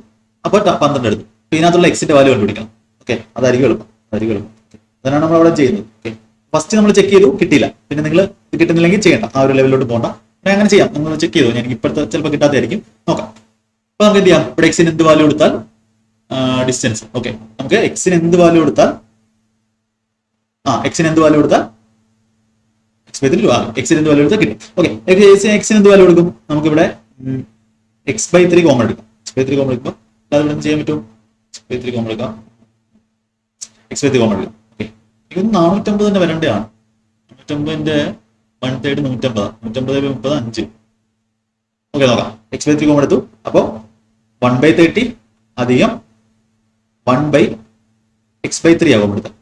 അപ്പൊ 12 എടുത്തു. ഇതിനകത്തുള്ള എക്സിന്റെ വാല്യൂ കണ്ടുപിടിക്കണം. ഓക്കെ, അതായിരിക്കും എളുപ്പം. അതാണ് നമ്മൾ അവിടെ ചെയ്യുന്നത്. ഓക്കെ, ഫസ്റ്റ് നമ്മൾ ചെക്ക് ചെയ്തു, കിട്ടിയില്ല. പിന്നെ നിങ്ങൾ ഇത് കിട്ടുന്നില്ലെങ്കിൽ ചെയ്യണ്ട, ആ ഒരു ലെവലിലോട്ട് പോകണ്ട. അങ്ങനെ ചെയ്യാം, നിങ്ങൾ ചെക്ക് ചെയ്തു. എനിക്ക് ഇപ്പോഴത്തെ ചിലപ്പോൾ കിട്ടാത്തതായിരിക്കും, നോക്കാം. അപ്പൊ നമുക്ക് എന്ത് ചെയ്യാം? ഇവിടെ എക്സിന് എന്ത് വാല്യൂ കൊടുത്താൽ ഡിസ്റ്റൻസ്, ഓക്കെ, നമുക്ക് എക്സിന് എന്ത് വാല്യൂ കൊടുത്താൽ എക്സിന് എന്ത് വാല്യൂ കൊടുത്താൽ കിട്ടും. ഓക്കെ, എക്സിന് എന്ത് വാല്യൂ കൊടുക്കും? നമുക്കിവിടെ x/3 കോമൺ എടുക്കാം. x/3 കോമൺ എടുക്കുമ്പോൾ അല്ലാതെ ഇവിടെ ചെയ്യാൻ പറ്റും. x/3 കോമൺ എടുക്കാം. ഓക്കെ, ഇതൊന്ന് 450 തന്നെ വരേണ്ടതാണ്. 450ന്റെ 1/3 150, 150/30 5. ഓക്കെ, നോക്കാം. x/3 കോമൺ എടുത്തു. അപ്പോ 1/30 അധികം 1/x/3 ആകും എടുത്തത്.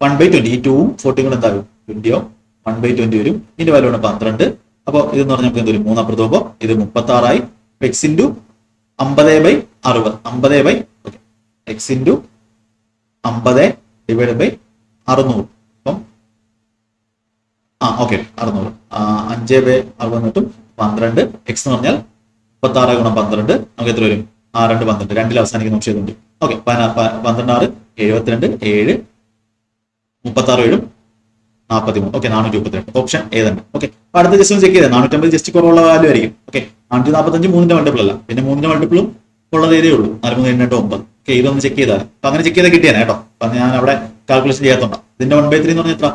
1/20, ഈ 2ഉം 40 കൂടെ എന്താകും? 20 ആവും. 1/20 വരും. ഇതിന്റെ വാല്യൂ ആണ് 12. അപ്പൊ ഇതെന്ന് പറഞ്ഞാൽ നമുക്ക് എന്ത്? 3 അപ്പുറത്ത് പോകുമ്പോൾ ഇത് 36 ആയി. x into 50/60, 50 okay, x into 50 divide by 600. അപ്പം ഓക്കെ, 600, 5/60 കിട്ടും. 12 x എന്ന് പറഞ്ഞാൽ 36 ഗുണം 12 നമുക്ക് എത്ര വരും? 2 12, 2ൽ അവസാനിക്കുന്ന ഓപ്ഷൻ ഉണ്ട്. ഓക്കെ, 12 6 72, 7 36 7 43. ഓക്കെ, 432 ഓപ്ഷൻ ഏതാണ്? ഓക്കെ, അടുത്ത ജസ്റ്റ് ഒന്ന് ചെക്ക് ചെയ്താൽ 450 ജസ്റ്റ് കുറവുള്ള വാല്യൂ ആയിരിക്കും. ഓക്കെ, 445 3ന്റെ മൾട്ടിപ്പിൾ അല്ല, പിന്നെ 3ന്റെ മൾട്ടിപ്പിളും ഉള്ളത് ഏതേ ഉള്ളൂ, 4 3 8 9. ഓക്കെ, ഇതൊന്ന് ചെക്ക് ചെയ്താൽ. അപ്പൊ അങ്ങനെ ചെക്ക് ചെയ്താൽ കിട്ടിയാണ് കേട്ടോ. അപ്പൊ ഞാൻ അവിടെ കാൽക്കുലേഷൻ ചെയ്യാത്തോണ്ടാ. ഇതിന്റെ 1/3 എന്ന് പറഞ്ഞാൽ എത്ര?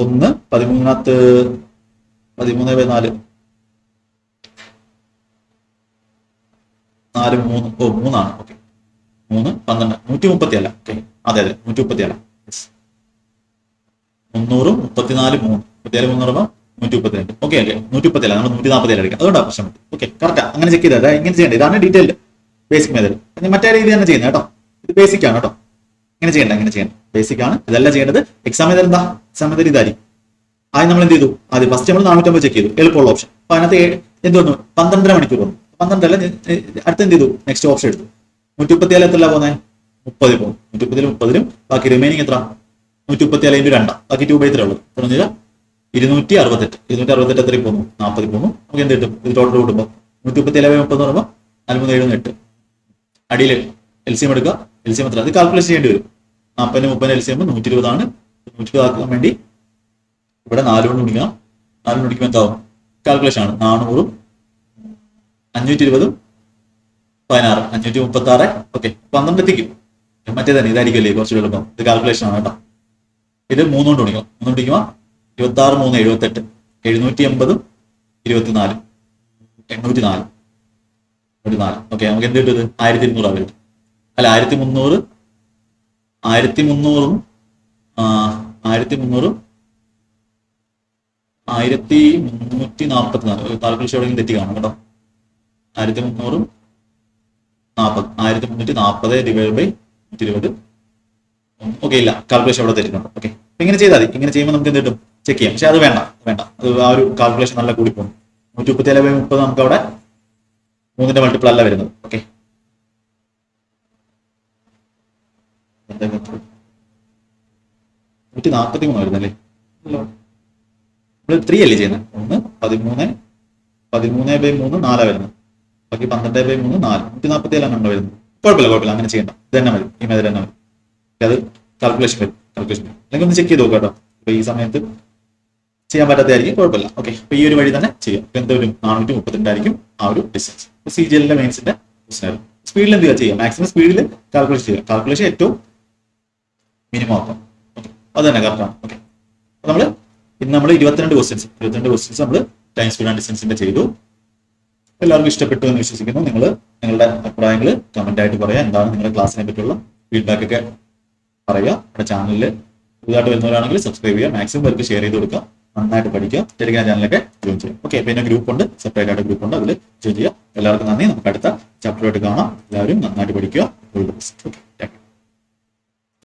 1 13 13/4 4 3, 3 ആണ്. ഓക്കെ, 3 12 130 അല്ല. ഓക്കെ, അതെ 130 അല്ല. 300 34 3 34 3 പറയുമ്പോൾ 132. ഓക്കെ, 130 അല്ല, നമ്മൾ 140 അടിക്കാം. അതുകൊണ്ടാണ് പ്രശ്നം. Okay, correct. അങ്ങനെ ചെക്ക് ചെയ്താൽ ഇങ്ങനെ ചെയ്യേണ്ടത്. ഇതാണ് ഡീറ്റെയിൽഡ് ബേസിക് മെത്തേഡ്. മറ്റേ രീതി തന്നെ ചെയ്യുന്നത് കേട്ടോ. ഇത് ബേസിക് ആണ് കേട്ടോ. ഇങ്ങനെ ചെയ്യേണ്ട ബേസിക് ആണ്. ഇതെല്ലാം ചെയ്യേണ്ടത് എക്സാം ചെയ്താൽ എന്താ? എക്സാം ചെയ്താൽ ഇതായിരിക്കും. ആദ്യം നമ്മൾ എന്ത് ചെയ്തു? ആദ്യം ഫസ്റ്റ് നമ്മൾ 450 ചെക്ക് ചെയ്തു, എളുപ്പമുള്ള ഓപ്ഷൻ. അപ്പൊ അതിനകത്ത് എന്ത് വന്നു? 12.5 മണിക്കൂർ വന്നു. 12 അല്ല, അടുത്ത് എന്ത് ചെയ്തു? നെക്സ്റ്റ് ഓപ്ഷൻ എടുത്തു. 134 എത്രല്ല പോകുന്നത്? 30 പോകും. 130 30ലും ബാക്കി റിമൈനിങ് എത്ര? 134 × 2, ബാക്കി 2/3 ഉള്ളത്. 268. 268 എത്ര പോകുന്നു? 40 പോകുന്നു. നമുക്ക് എന്ത് കിട്ടും? ഇത് ടോട്ടൽ കൂട്ടുമ്പോൾ 134/30 എന്ന് പറയുമ്പോൾ 43 7 8. അടിയിൽ LCM എടുക്കുക. LCM എത്ര? അത് കാൽക്കുലേഷൻ ചെയ്യേണ്ടി വരും. 40 30 LCM 120 ആണ്. 120 ആക്കാൻ വേണ്ടി ഇവിടെ 4 കൊണ്ട് ഗുണിക്കണം. 4 കൊണ്ട് ഗുണിക്കുമ്പോൾ എന്താവും? കാൽക്കുലേഷൻ ആണ്. 400 520 16 536. ഓക്കെ, 12 എത്തിക്കും. മറ്റേ തന്നെ ഇതായിരിക്കുമല്ലേ കുറച്ച് എളുപ്പം. ഇത് കാൽക്കുലേഷൻ ആണ് കേട്ടോ. ഇത് 3 കൊണ്ട് ഗുണിക്കുക. 3 ഗുണിക്കുമ്പോൾ 26 3 78, 780 24 804 4. ഓക്കെ, നമുക്ക് എന്ത് കിട്ടും? 1200 വരും. അല്ല 1300 1300 1300 1344. കാൽക്കുലേഷൻ എവിടെയെങ്കിലും തെറ്റി കാണും കേട്ടോ. 1340 1340 ഡിവൈഡ് ബൈ 120. ഓക്കെ, ഇല്ല, കാൽക്കുലേഷൻ അവിടെ തെറ്റിട്ടുണ്ട്. ഓക്കെ, ഇങ്ങനെ ചെയ്താൽ മതി. ഇങ്ങനെ ചെയ്യുമ്പോൾ നമുക്ക് എന്ത് കിട്ടും? ചെക്ക് ചെയ്യാം. പക്ഷെ അത് വേണ്ട, അത് ആ ഒരു കാൽക്കുലേഷൻ നല്ല കൂടി പോകും. 137/30 നമുക്ക് അവിടെ 3ന്റെ മൾട്ടിപ്പിൾ അല്ല വരുന്നത്. ഓക്കെ, 143 വരുന്നല്ലേ? നമ്മൾ 3 അല്ലേ ചെയ്യുന്നത്? 1 13 13/3 4 വരുന്നത്. ബാക്കി 12/3 4 147 ആണ് വരുന്നത്. കുഴപ്പമില്ല, അങ്ങനെ ചെയ്യണ്ട. ഇത് തന്നെ മതി, ഈ മെത്തേഡ് തന്നെ മതി. അത് കാൽക്കുലേഷൻ വരും. അല്ലെങ്കിൽ ഒന്ന് ചെക്ക് ചെയ്ത് നോക്കാം കേട്ടോ. അപ്പൊ ഈ സമയത്ത് ചെയ്യാൻ പറ്റാത്തതായിരിക്കും, കുഴപ്പമില്ല. ഓക്കെ, അപ്പൊ ഈ ഒരു വഴി തന്നെ ചെയ്യാം. ഇപ്പൊ എന്തൊരു 432 ആയിരിക്കും ആ ഒരു ഡിസ്റ്റൻസ്. CGL മെയിൻസിന്റെ question. സ്പീഡിൽ എന്ത് ചെയ്യാം? മാക്സിമം സ്പീഡിൽ കാൽക്കുലേഷൻ ചെയ്യാം. കാൽക്കുലേഷൻ ഏറ്റവും മിനിമം ആക്കാം. ഓക്കെ, അത് തന്നെ കറക്റ്റാണ്. ഓക്കെ, അപ്പൊ ഇന്ന് നമ്മൾ 22 ക്വസ്റ്റ്യൻസ് നമ്മൾ ടൈം സ്പീഡ് ആൻഡ് ഡിസ്റ്റൻസിന്റെ ചെയ്തു. എല്ലാവർക്കും ഇഷ്ടപ്പെട്ടു എന്ന് വിശ്വസിക്കുന്നു. നിങ്ങളുടെ അഭിപ്രായങ്ങൾ കമന്റ് ആയിട്ട് പറയാം. എന്താണ് നിങ്ങളുടെ ക്ലാസ്സിനെ പറ്റിയുള്ള ഫീഡ്ബാക്ക് ഒക്കെ പറയുക. നമ്മുടെ ചാനലിൽ പുതുതായിട്ട് വരുന്നവരാണെങ്കിൽ സബ്സ്ക്രൈബ് ചെയ്യുക. മാക്സിമം പേർക്ക് ഷെയർ ചെയ്ത് കൊടുക്കുക. നന്നായിട്ട് പഠിക്കുക. ടെലിഗ്രാം ചാനലൊക്കെ ജോയിൻ ചെയ്യാം. ഓക്കെ, പിന്നെ ഗ്രൂപ്പ് ഉണ്ട്, സെപ്പറേറ്റ് ആയിട്ട് ഗ്രൂപ്പ് ഉണ്ട്, അതിൽ ജോയിൻ ചെയ്യുക. എല്ലാവർക്കും നന്ദി. നമുക്ക് അടുത്ത ചാപ്റ്ററായിട്ട് കാണാം. എല്ലാവരും നന്നായിട്ട് പഠിക്കുക. ഓക്കെ.